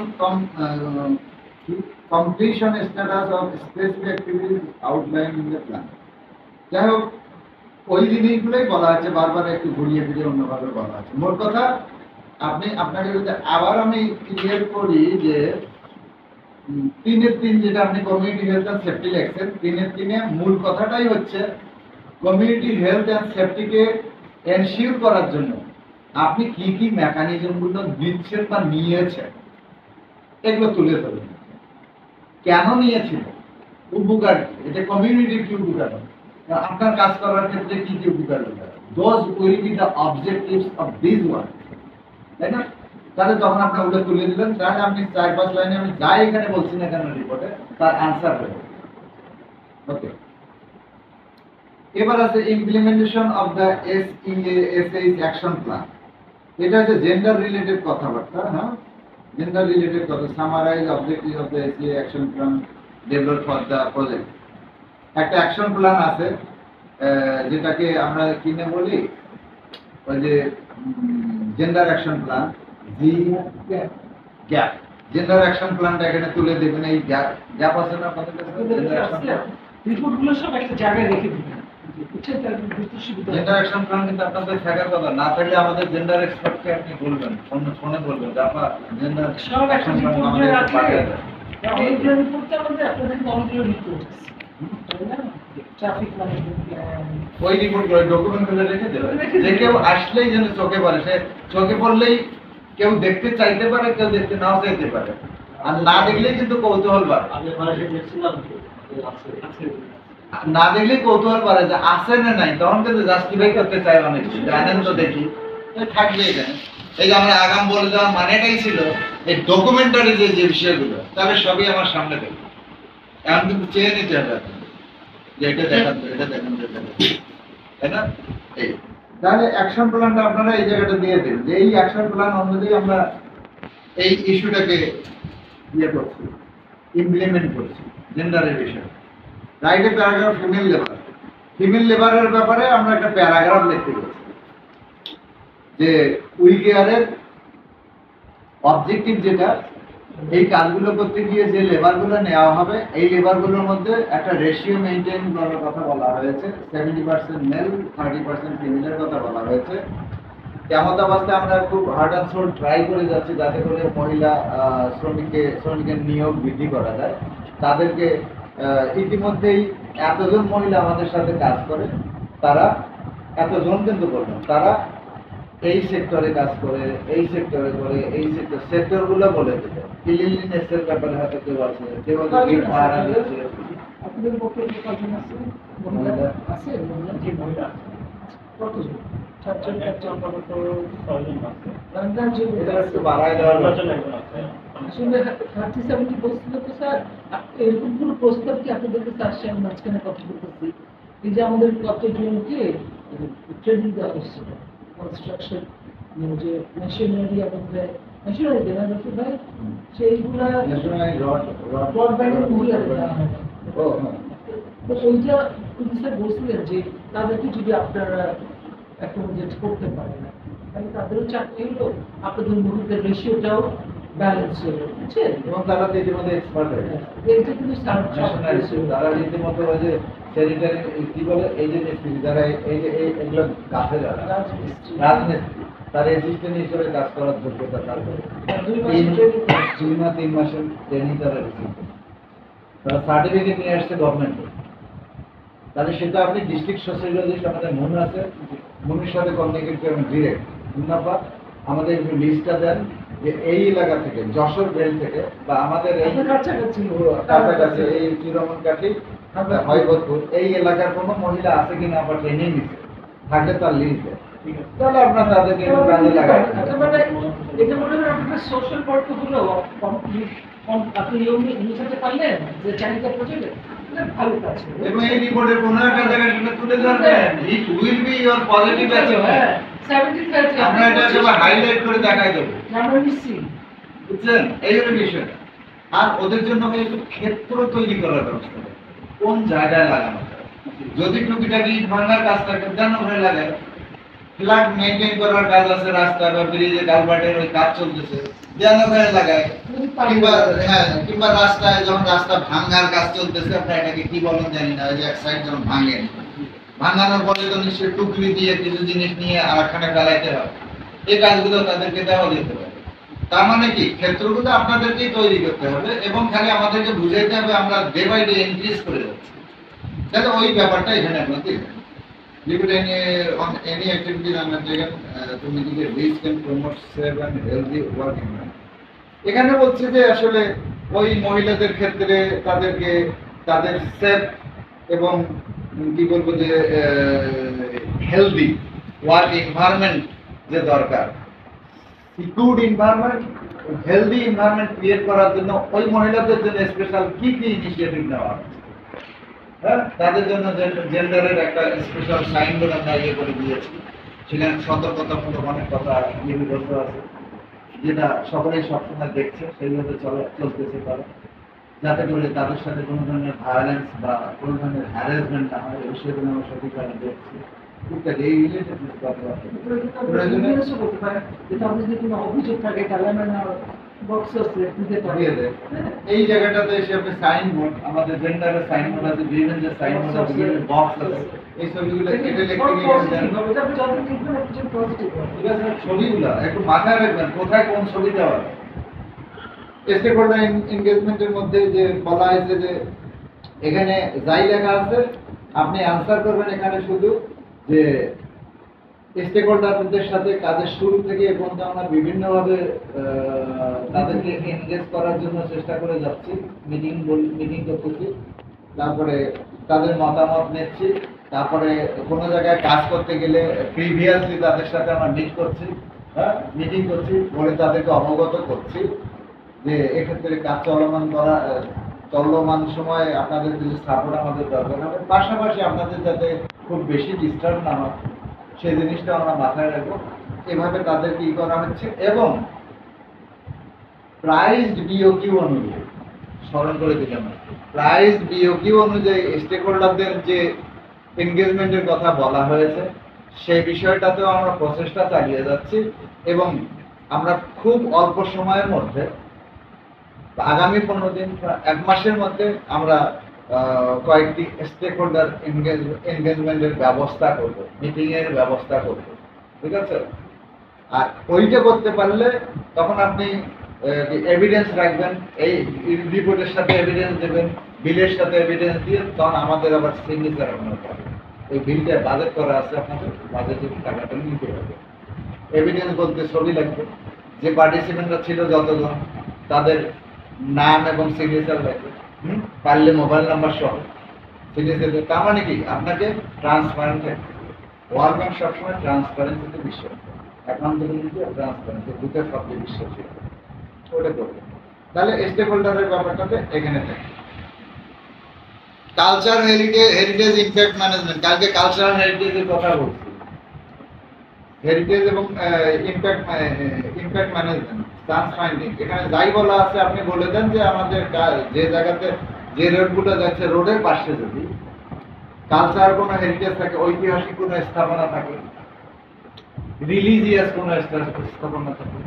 completion status of specific activities outlined in the plan. যাই হোক, ওই জিনিসগুলোই বলা আছে, বারবার একটু ঘুরিয়ে ফিরিয়ে অন্যভাবে বলা আছে। মোট কথা আপনাকে যদি আবার আমি ক্লিয়ার করি যে 3-এর 3 যেটা আপনি কমিউনিটি হেলথ এন্ড সেফটি লিখছেন, 3-এর 3-এ মূল কথাটাই হচ্ছে কমিউনিটি হেলথ এন্ড সেফটিকে এনশিওর করার জন্য আপনি কি কি মেকানিজম গুলো দিচ্ছেন বা নিয়েছেন এগুলো তুলে ধরুন। কেন নিয়েছিল, উপকার কি, এটা কমিউনিটির কি উপকার হবে, আপনার কাজ করার ক্ষেত্রে কি কি উপকার হবে, those will be the objectives of this work, তাই না? তাহলে তখন আপনি ওটা তুলে দিলেন, তাহলে আপনি 4-5 লাইনে আমি যাই এখানে বলছি না কেন রিপোর্টে তার অ্যান্সার হবে। ওকে, এবার আছে implementation of the SEASH action plan. এটা হচ্ছে জেন্ডার রিলেটেড কথাবার্তা। হ্যাঁ, জেন্ডার রিলেটেড কথা, summarise objective of the SEA action plan develop for the project. একটা অ্যাকশন প্ল্যান আছে যেটাকে আমরা কিনে বলি ওই যে gender action plan, gap. Gender action প্ল্যানটা এখানে তুলে দেবেন। এই গ্যাপ আছে না আপনাদের কাছে? রিপোর্টগুলো সব একটা জায়গায় রেখে দিবেন, বুঝছেন? তার বুঝতে সুবিধা হবে। জেন্ডার অ্যাকশন প্ল্যান কিন্তু আপনাদের থাকার কথা, না থাকলে আমাদের জেন্ডার এক্সপার্টকে আপনি বলবেন, ফোনে বলবেন যে আপা জেন্ডার সব একটা অ্যাকশন প্ল্যান রিপোর্ট আমাদের একটু রাখলে পাঠিয়ে দেন। অনেকগুলো রিপোর্টটা আমাদের আপনাদের অনেকগুলো রিপোর্ট আছে, তাই না? ট্রাফিক ম্যানেজমেন্ট প্ল্যান, ওই রিপোর্টগুলো ডকুমেন্টগুলো রেখে দেবেন, যে কেউ আসলেই যেন চোখে পড়ে। সে চোখে পড়লেই কেউ দেখতে চাইতে পারে, কেউ দেখতে নাও চাইতে পারে, আর না দেখলেই কিন্তু কৌতূহল বাড়ে। না দেখলেই কৌতূহল বাড়ে যে আছে না নাই, তখন কিন্তু জাস্টিফাই করতে চায় অনেক, জানেন তো দেখি থাকবে এখানে। এই যে আমরা আগাম বলে দেওয়া মানেটাই ছিল এই ডকুমেন্টারি যে বিষয়গুলো, তাহলে সবই আমার সামনে দেখবে। এখন কিন্তু চেয়ে নিতে হবে যে এটা দেখান, এটা দেখান, তাই না? এই তাহলে অ্যাকশন প্ল্যানটা আপনারা এই জায়গাটা দিয়ে দিন যে এই অ্যাকশন প্ল্যান অনুযায়ী আমরা এই ইস্যুটাকে করছি, ইমপ্লিমেন্ট করছি। জেন্ডারের বিষয়, রাইট এ প্যারাগ্রাফ ফিমেল লেবারের ব্যাপারে আমরা একটা প্যারাগ্রাফ লিখতে গেছি যে উইকেয়ারের অবজেক্টিভ যেটা, এই কাজগুলো করতে গিয়ে যে লেবারগুলো নেওয়া হবে এই লেবারগুলোর মধ্যে একটা রেশিও মেনটেন করার কথা বলা হয়েছে। 70% মেল 30% ফিমেলের কথা বলা হয়েছে। এমত অবস্থায় আমরা খুব হার্ড অ্যান্ড সোল ট্রাই করে যাচ্ছি যাতে করে মহিলা শ্রমিকের নিয়োগ বৃদ্ধি করা যায়। তাদেরকে ইতিমধ্যেই এতজন মহিলা আমাদের সাথে কাজ করে, তারা এতজন কিন্তু বলবেন তারা এই সেক্টরে কাজ করে, এই সেক্টরে করে, এই সেক্টরগুলো বলে দেবে। ক্লিনলিনেসের ব্যাপারে হয়তো কেউ আছে, কেউ হয়তো গিট মারা দিচ্ছে। আপনাদের পক্ষে কজন আছে? মহিলা আছে? মহিলা যে মহিলা আছে, কতজন? 4 জন, 5 জন, আপাতত 6 জন আছে। রান্নার জন্য এটা একটু বাড়ায় দেওয়ার নির্বাচন দরকার। একজন আছে। আসলে 30-70 বলছিল তো স্যার, এরকম কোনো প্রস্তাব কি আপনাদের কাছে আসছে? আমি মাঝখানে কথা বলতেছি, এই যে আমাদের কতজনকে ট্রেনিং দেওয়া হচ্ছিল কনস্ট্রাকশন, যে মেশিনারি আমাদের মেশিনারি দেওয়া হচ্ছে ভাই, সেইগুলা ন্যাশনাল ব্রডব্যান্ডের মহিলা দেওয়া হয় না। ও হ্যাঁ। তো ওইটা কিন্তু স্যার বলছিলেন যে তাদেরকে যদি আপনারা অ্যাকোমোডেট করতে পারেন না, তাহলে তাদেরও চাকরি হলো, আপনাদের মহিলাদের রেশিওটাও ব্যালেন্স হলো, বুঝছেন? এবং তারা তো ইতিমধ্যে এক্সপার্ট হয়ে গেছে। এটা কিন্তু তারা রীতিমতো ওই যে স্যানিটারি কি বলে, এই যে মিস্ত্রি যারা এই যে এগুলো গাছে যারা রাজমিস্ত্রি, তার অ্যাসিস্ট্যান্ট হিসেবে কাজ করার যোগ্যতা তাদের 2 বা 3 মাসের ট্রেনিং তারা রিসিভ করে। তারা সার্টিফিকেট নিয়ে আসছে গভর্নমেন্টে। তাহলে সেটা আপনি ডিস্ট্রিক্ট সোশিয়োলজিস্ট আমাদের মন আছে, মনের সাথে কমিউনিকেট করবেন ডিরেক্ট। ধন্যবাদ, আমাদের একটু লিস্টটা দেন যে এই এলাকা থেকে, যশোর বেল থেকে বা আমাদের এই কাছাকাছি এই চিরমনকাঠি, হয়বতপুর, এই এলাকার কোনো মহিলা আছে কিনা আবার ট্রেনিং নিচ্ছে, থাকলে তার লিস্ট দেয়। ঠিক আছে। তাহলে আপনার তাদেরকে একটু কাজে লাগায়। এটা মনে হয় আপনার সোশ্যাল ওয়ার্কগুলো আপনি নিতে পারলেন যে চাহিদা প্রচুর, ভালো কাজ। এবং এই রিপোর্টের কোনো একটা জায়গায় সেটা তুলে ধরবেন, it will be your positive achievement. 75 আমরা এটা একেবারে হাইলাইট করে দেখাই দেবো, আমরা নিচ্ছি। বুঝছেন? এই হলো বিষয়টা। আর ওদের জন্য আমি একটু ক্ষেত্র তৈরি করার ব্যবস্থা করব, কোন জায়গায় লাগানো যায়। যদি টুকিটাকি ইট ভাঙার কাজ থাকে যেন ওখানে লাগায়, ফ্ল্যাট মেনটেন করার কাজ আছে, রাস্তা বা ব্রিজে কালভার্টের ওই কাজ চলতেছে যেন ওখানে লাগায়। কিংবা রাস্তায় যখন রাস্তা ভাঙার কাজ চলতেছে, আপনার এটাকে কি বলেন জানি না, ওই যে এক সাইড যখন ভাঙেন, ভাঙানোর পরে তো নিশ্চয়ই টুকরি দিয়ে কিছু জিনিস নিয়ে আর একখানে ফেলাইতে হবে। এই কাজগুলো তাদেরকে দেওয়া যেতে পারে। তার মানে কি, ক্ষেত্রগুলো আপনাদেরকেই তৈরি করতে হবে এবং খালি আমাদেরকে বুঝাইতে হবে আমরা ডে বাই ডে ইনক্রিজ করে যাচ্ছি। তাহলে ওই ব্যাপারটা এখানে আপনার দেখবেন। Liquid on any activities undertaken to mitigate risk and promote safe and healthy work environment. এখানে বলছে যে আসলে ওই মহিলাদের ক্ষেত্রে তাদেরকে তাদের সেফ এবং কি বলবো যে হেলদি ওয়ার্ক এনভায়রনমেন্ট যে দরকার, secured environment, healthy environment create করার জন্য ওই মহিলাদের জন্য স্পেশাল কি কি ইনিশিয়েটিভ নেওয়া হচ্ছে। হ্যাঁ, তাদের জন্য জেন্ডারের একটা স্পেশাল সাইনবোর্ড আমরা ইয়ে করে দিয়েছি। সেখানে সতর্কতামূলক অনেক কথা লিপিবদ্ধ আছে, যেটা সকলেই সবসময় দেখছে, সেইভাবে চলতেছে তারা, যাতে করে তাদের সাথে কোনো ধরনের ভায়োলেন্স বা কোনো ধরনের হ্যারাসমেন্ট না হয়, এই বিষয়গুলো আমরা সঠিকভাবে দেখছি। ইত্যাদি এই রিলেটেড কথাবার্তা অভিযোগ থাকে তাহলে বক্স আছে দিতে পারি। এই জায়গাটাতে এসে আপনি সাইনবোর্ড, আমাদের জেন্ডারের সাইনবোর্ড আছে, বিভিন্ন যে সাইনবোর্ড আছে, বিভিন্ন বক্স আছে, এই ছবিগুলো কেটে লিখতে গিয়ে ঠিক আছে, ছবিগুলো একটু মাথায় রাখবেন কোথায় কোন ছবি দেওয়া। স্টেক হোল্ডার এনগেজমেন্টের মধ্যে যে বলা হয়েছে যে এখানে যাই লেখা আছে আপনি আনসার করবেন এখানে শুধু যে স্টেক হোল্ডারদের সাথে কাজের শুরু থেকে এখন তো আমরা বিভিন্নভাবে তাদেরকে এনগেজ করার জন্য চেষ্টা করে যাচ্ছি, মিটিং করতেছি, তারপরে তাদের মতামত নিচ্ছি, তারপরে কোনো জায়গায় কাজ করতে গেলে প্রিভিয়াসলি তাদের সাথে আমরা মিট করছি, হ্যাঁ মিটিং করছি, পরে তাদেরকে অবগত করছি যে এক্ষেত্রে কাজ চলমান সময় আপনাদের কিছু সাপোর্ট আমাদের দরকার হবে, পাশাপাশি আপনাদের যাতে খুব বেশি ডিস্টার্ব না হয় সেই জিনিসটা আমরা মাথায় রাখবো। এভাবে তাদেরকে ই করা হচ্ছে এবং প্রাইসড বিওকিউ অনুযায়ী, স্মরণ করে দিলাম, প্রাইসড বিওকিউ অনুযায়ী স্টেক হোল্ডারদের যে এনগেজমেন্টের কথা বলা হয়েছে সেই বিষয়টাতেও আমরা প্রচেষ্টা চালিয়ে যাচ্ছি এবং আমরা খুব অল্প সময়ের মধ্যে, আগামী 15 দিন, 1 মাসের মধ্যে আমরা কয়েকটি স্টেক হোল্ডার এনগেজমেন্টের ব্যবস্থা করব, মিটিং এর ব্যবস্থা করব, ঠিক আছে। আর ওইটা করতে পারলে তখন আপনি এভিডেন্স রাখবেন, এই রিপোর্টের সাথে এভিডেন্স দেবেন, বিলের সাথে এভিডেন্স দিয়ে তখন আমাদের আবার সিগনেচার আপনার পাবেন। ওই বিলটা বাজেট করা আছে, আপনাদের বাজেটের টাকাটা নিতে হবে। এভিডেন্স বলতে ছবি লাগবে, যে পার্টিসিপেন্টরা ছিল যতজন তাদের নাম এবং সিগনেচার লাগবে, পারলে মোবাইল নাম্বার সহ সিগনেচার। তার মানে কি আপনাকে ট্রান্সপারেন্ট থাকবে। ওয়ার্ল্ড ব্যাংক সবসময় ট্রান্সপারেন্সিতে বিশ্বাস করে, অ্যাকাউন্টেবিলিটি আর ট্রান্সপারেন্সি দুটোর সবচেয়ে বিশ্বাসী ওটা করবে। তাহলে স্টেক হোল্ডারের ব্যাপারটাতে এখানে থাকে। কালচার হেরিটেজ ইমপ্যাক্ট ম্যানেজমেন্ট, কালকে কালচারাল হেরিটেজের কথা বলছি। হেরিটেজ এবং ইমপ্যাক্ট ম্যানেজমেন্ট, চান্স ফাইন্ডিং, এখানে যাই বলা আছে আপনি বলে দেন যে আমাদের যে জায়গাতে যে রোডগুলো যাচ্ছে রোডের পাশে যদি কালচার কোনো হেরিটেজ থাকে, ঐতিহাসিক কোনো স্থাপনা থাকে, রিলিজিয়াস কোনো স্থাপনা থাকে,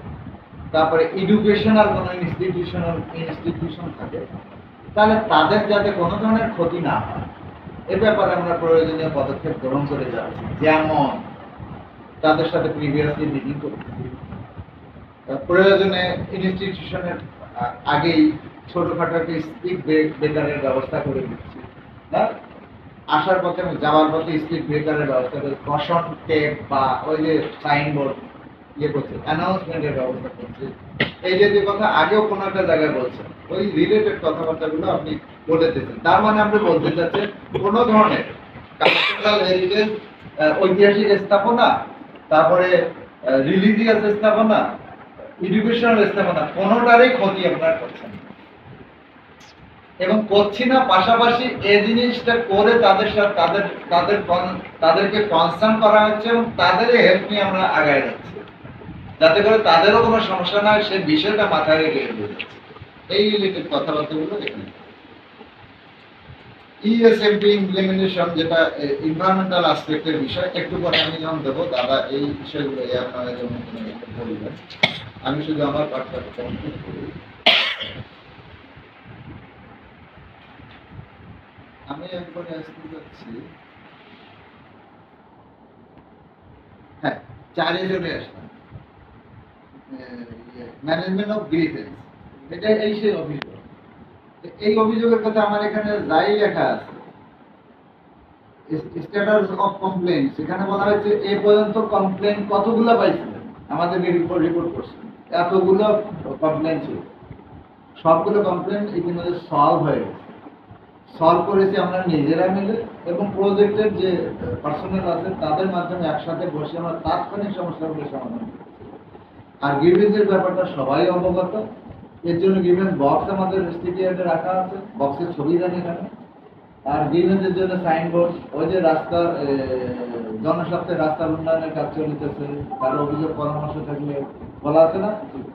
তারপরে এডুকেশনাল কোনো ইনস্টিটিউশন থাকে, তাহলে তাদের যাতে কোনো ধরনের ক্ষতি না হয় এ ব্যাপারে আমরা প্রয়োজনীয় পদক্ষেপ গ্রহণ করে যাচ্ছি। যেমন তাদের সাথে প্রিভিয়াসলি মিটিং করছি, প্রয়োজনে ইনস্টিটিউশনের আগেই ছোটখাটো একটা স্পিড ব্রেকারের ব্যবস্থা করে দিচ্ছি, হ্যাঁ, আসার পথে যাওয়ার পথে স্পিড ব্রেকারের ব্যবস্থা করে, কশন টেপ বা ওই যে সাইনবোর্ড ইয়ে করছে, অ্যানাউন্সমেন্টের ব্যবস্থা করছে। এই যে কথা আগেও কোনো একটা জায়গায় বলছেন, ওই রিলেটেড কথাবার্তাগুলো আপনি বলে দিচ্ছেন। তার মানে আপনি বলতে চাচ্ছেন কোনো ধরনের কালচারাল হেরিটেজ, ঐতিহাসিক স্থাপনা, তারপরে রিলিজিয়াস স্থাপনা, এডুকেশনাল স্থাপনা, কোনোটারই ক্ষতি আপনারা করছেন এবং করছি না। পাশাপাশি এই জিনিসটা করে তাদের সাথে তাদেরকে কনসার্ন করা হচ্ছে এবং তাদের হেল্প নিয়ে আমরা আগায় যাচ্ছি, যাতে করে তাদেরও কোনো সমস্যা না হয়, সেই বিষয়টা মাথায় রেখে যাচ্ছে। এই রিলেটেড কথাবার্তাগুলো এখানে। ইএসএমপি ইমপ্লিমেন্টেশন, যেটা এনভায়রনমেন্টাল অ্যাসপেক্টের বিষয়, একটু পরে আমি যখন দেবো দাদা এই বিষয়গুলো আপনারা যেমন বলবেন, আমি শুধু আমার পাঠটা কমপ্লিট করি। আমি একবারে আসতে যাচ্ছি, হ্যাঁ 4 জনে আসলাম। ম্যানেজমেন্ট অফ গ্রিভেন্স, এটা এই সেই অভিযোগ। এই অভিযোগের কথা আমার এখানে যাই লেখা আছে, স্ট্যাটাস অফ কমপ্লেইন, সেখানে বলা হয়েছে এই পর্যন্ত কমপ্লেইন কতগুলো পাইছিলেন, আমাদেরকে রিপোর্ট করছেন, এতগুলো কমপ্লেইন ছিল। সবগুলো কমপ্লেইন ইতিমধ্যে সলভ হয়ে গেছে। সলভ করেছি আমরা নিজেরা মিলে এবং প্রজেক্টের যে পার্সোনাল আছে তাদের মাধ্যমে একসাথে বসে আমরা তাৎক্ষণিক সমস্যাগুলো সমাধান করেছি। আর গ্রিভেন্সের ব্যাপারটা সবাই অবগত, এর জন্য গ্রিভেন্স বক্স আমাদের স্টেডিয়ামে রাখা আছে, বক্সের ছবি জানি এখানে। আর গ্রিভেন্সের জন্য সাইনবোর্ড, ওই যে রাস্তার জনস্বার্থে রাস্তার উন্নয়নের কাজ চলিতেছে, কারো অভিযোগ পরামর্শ থাকলে বলা আছে না,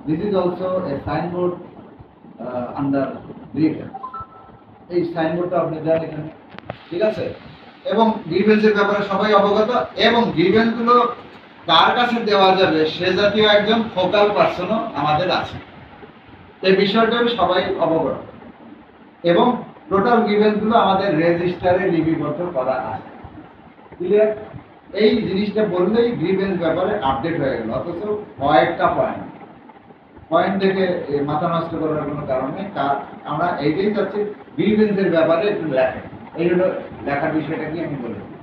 this is also a signboard under grievance. এই সাইনবোর্ডটা আপনি দেন এখানে, ঠিক আছে। এবং গ্রিভেন্সের ব্যাপারে সবাই অবগত এবং গ্রিভেন্সগুলো কার কাছে দেওয়া যাবে সে জাতীয় একজন ফোকাল পার্সনও আমাদের আছে, এই বিষয়টাও সবাই অবগত। এবং টোটাল গ্রিভেন্সগুলো আমাদের রেজিস্টারে লিপিবদ্ধ করা আছে, ক্লিয়ার। এই জিনিসটা বললেই গ্রিভেন্স ব্যাপারে আপডেট হয়ে গেল। অথচ কয়েকটা পয়েন্ট দেখে মাথা নষ্ট করার কোনো কারণ নেই। আমরা এইটাই চাচ্ছি গ্রিভেন্সের ব্যাপারে একটু লেখেন, এই হলো লেখার বিষয়টা কি আমি বলে দিই।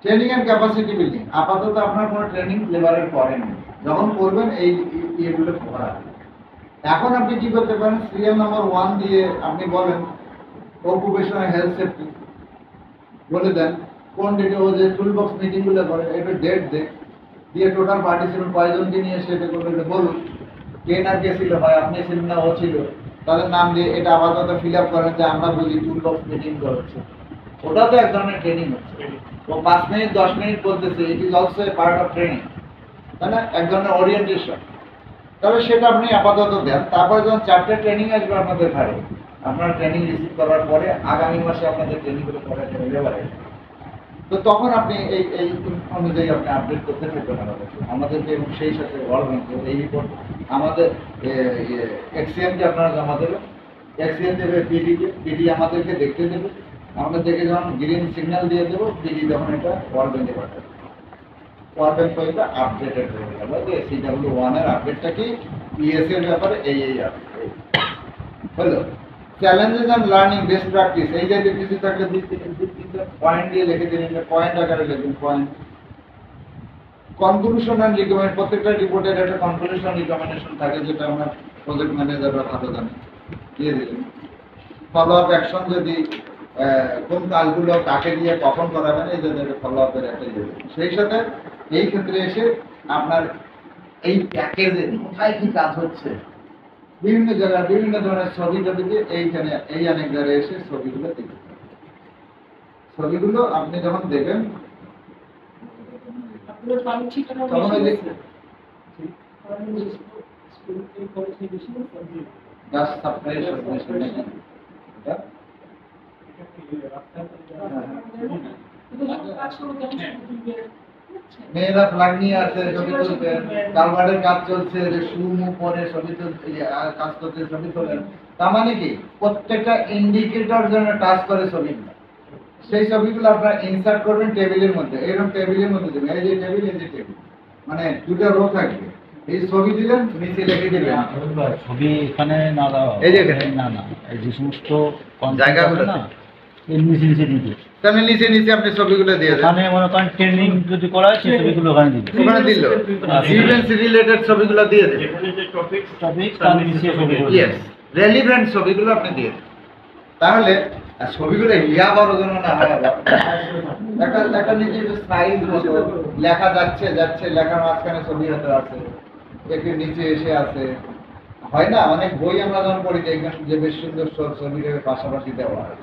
ট্রেনিং অ্যান্ড ক্যাপাসিটি বিল্ডিং, আপাতত আপনার কোনো ট্রেনিং লেবারের করেননি, যখন করবেন এই ইয়েগুলো করা। এখন আপনি কি করতে পারেন, সিরিয়াল নাম্বার 1 দিয়ে আপনি বলেন অকুপেশনাল হেলথ সেফটি, বলে দেন কোন ডেটে ও যে টুলবক্স মিটিংগুলো করে এটা ডেট দিয়ে টোটাল পার্টিসিপেন্ট কয়জনকে নিয়ে সেটা করে বলুন, কে না কে ছিল, হয় আপনি ছিলেন না ও ছিল, তাদের নাম দিয়ে এটা আপাতত ফিল আপ করেন যে আমরা বুঝি টুলবক্স মিটিং করছে। ওটা তো এক ধরনের ট্রেনিং হচ্ছে, ও 5 মিনিট 10 মিনিট বলতেছে, it is also a part of training, তাই না, এক ধরনের ওরিয়েন্টেশন। তবে সেটা আপনি আপাতত দেন। তারপরে যখন 4টে ট্রেনিং আসবে আপনাদের ঘরে, আপনার ট্রেনিং রিসিভ করার পরে আগামী মাসে আপনাদের ট্রেনিংগুলো করার জন্য লেবারে, তো তখন আপনি এই অনুযায়ী আপনি আপডেট করতে থাকবেন আমাদেরকে এবং সেই সাথে ওয়ার্ল্ড ব্যাংক এই রিপোর্ট আমাদের এক্সিএমকে আপনারা জমা দেবেন, এক্সিএম দেবে পিডি আমাদেরকে দেখতে দেবে, আমরা দেখে যখন গ্রিন সিগন্যাল দিয়ে দেবো, পিডি যখন এটা ওয়ার্ল্ড ব্যাংকে পাঠাবে। ওয়ার্ডের ফাইলটা আপডেটেড হয়ে গেল যে CW1 এর আপডেটটা কি ইএস এর ব্যাপারে এই আপডেট হলো। Challenges and learning best practice এই জাতীয় কিছু থাকলে দুই তিনটা পয়েন্ট দিয়ে লিখে দিন, পয়েন্ট আকারে লিখুন পয়েন্ট। কনক্লুশন এন্ড রিকমেন্ড প্রত্যেকটা রিপোর্টের একটা কনক্লুশন রিকমেন্ডেশন থাকে যেটা আমরা প্রজেক্ট ম্যানেজাররা ভালো জানে, দিয়ে দিলেন। ফলো আপ অ্যাকশন যদি কোন কাজগুলো কাকে দিয়ে কখন করাবেন এই জন্য ফলো আপের একটা ইয়ে। সেই সাথে এই ক্ষেত্রে এসে আপনার এই প্যাকেজে কোথায় কি কাজ হচ্ছে বিভিন্ন জায়গায় বিভিন্ন ধরনের ছবি টবিতে এইখানে এই অনেক জায়গায় এসে ছবিগুলো দেখতে পাবেন। ছবিগুলো আপনি যখন দেখবেন আপনার পানি ঠিকানা তখন ওই যে গাছ সাপ্লাই সাবমিশন মেয়েরা ফ্ল্যাগ নিয়ে আসে ছবি তুলবেন, কালভার্টের কাজ চলছে সুমু পরে ছবি তুলতে কাজ করতে ছবি তোলেন। তার মানে কি প্রত্যেকটা ইন্ডিকেটর যেন টাচ করে ছবিগুলো, সেই ছবিগুলো আপনারা ইনসার্ট করবেন টেবিলের মধ্যে। এরকম টেবিলের মধ্যে দেবেন, এই যে টেবিল এই যে টেবিল, মানে দুটো রো থাকবে। এই ছবি দিলেন নিচে লিখে দিবেন ছবি এখানে না দাও, এই যে এখানে না না এই যে সমস্ত জায়গাগুলো না এর নিচে নিচে দিবে, তাহলে নিচে নিচে আপনি ছবিগুলো দিয়ে দেন। ওখানে মনে করেন ট্রেনিং যদি করা হয় সেই ছবিগুলো ওখানে দিবে, ওখানে দিল ইভেন্টস রিলেটেড ছবিগুলো দিয়ে দেন। যেখানে যে টপিক টপিক তার নিচে ছবিগুলো ইয়েস, রেলিভেন্ট ছবিগুলো আপনি দিয়ে দেন। তাহলে ছবিগুলো ইয়া বড় যেন না হয়, একটা নিজের সাইজ মতো লেখা যাচ্ছে যাচ্ছে লেখার মাঝখানে ছবি হতে আছে, একটু নিচে এসে আছে, হয় না অনেক বই আমরা যখন পড়ি দেখবেন যে বেশ সুন্দর ছবিটাকে পাশাপাশি দেওয়া হয়।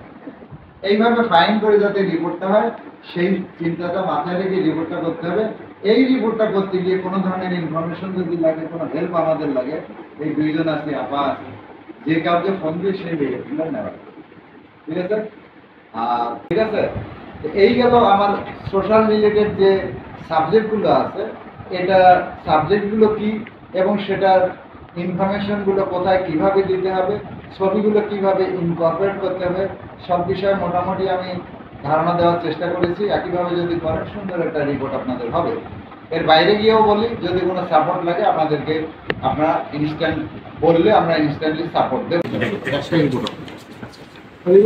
এইভাবে ফাইন করে যাতে রিপোর্টটা হয় সেই চিন্তাটা মাথায় রেখে রিপোর্টটা করতে হবে। এই রিপোর্টটা করতে গিয়ে কোনো ধরনের ইনফরমেশন যদি লাগে, কোনো হেল্প আমাদের লাগে, এই দুইজন আছে আপা আছে, যে কাউকে ফোন দিয়ে সেই রিপোর্টগুলো নেওয়া, ঠিক আছে? আর ঠিক আছে, এই গেল আমার সোশ্যাল রিলেটেড যে সাবজেক্টগুলো আছে, এটা সাবজেক্টগুলো কি এবং সেটার ইনফরমেশনগুলো কোথায় কিভাবে দিতে হবে, ছবিগুলো কিভাবে ইনকর্পোরেট করতে হবে, সব বিষয়ে মোটামুটি আমি ধারণা দেওয়ার চেষ্টা করেছি। একইভাবে যদি করেন সুন্দর একটা রিপোর্ট আপনাদের হবে। এর বাইরে গিয়েও বলি যদি কোনো সাপোর্ট লাগে আপনাদেরকে আপনারা ইনস্ট্যান্ট বললে আমরা ইনস্ট্যান্টলি সাপোর্ট দেবো।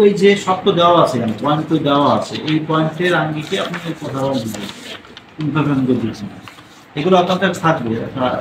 ওই যে সব তো দেওয়া আছে, পয়েন্ট তো দেওয়া আছে, এই পয়েন্টের আঙ্গিকে আপনি কথা বলবেন ইনফরমেশন দিয়েছেন, এগুলো আপনার কাছে থাকবে আপনার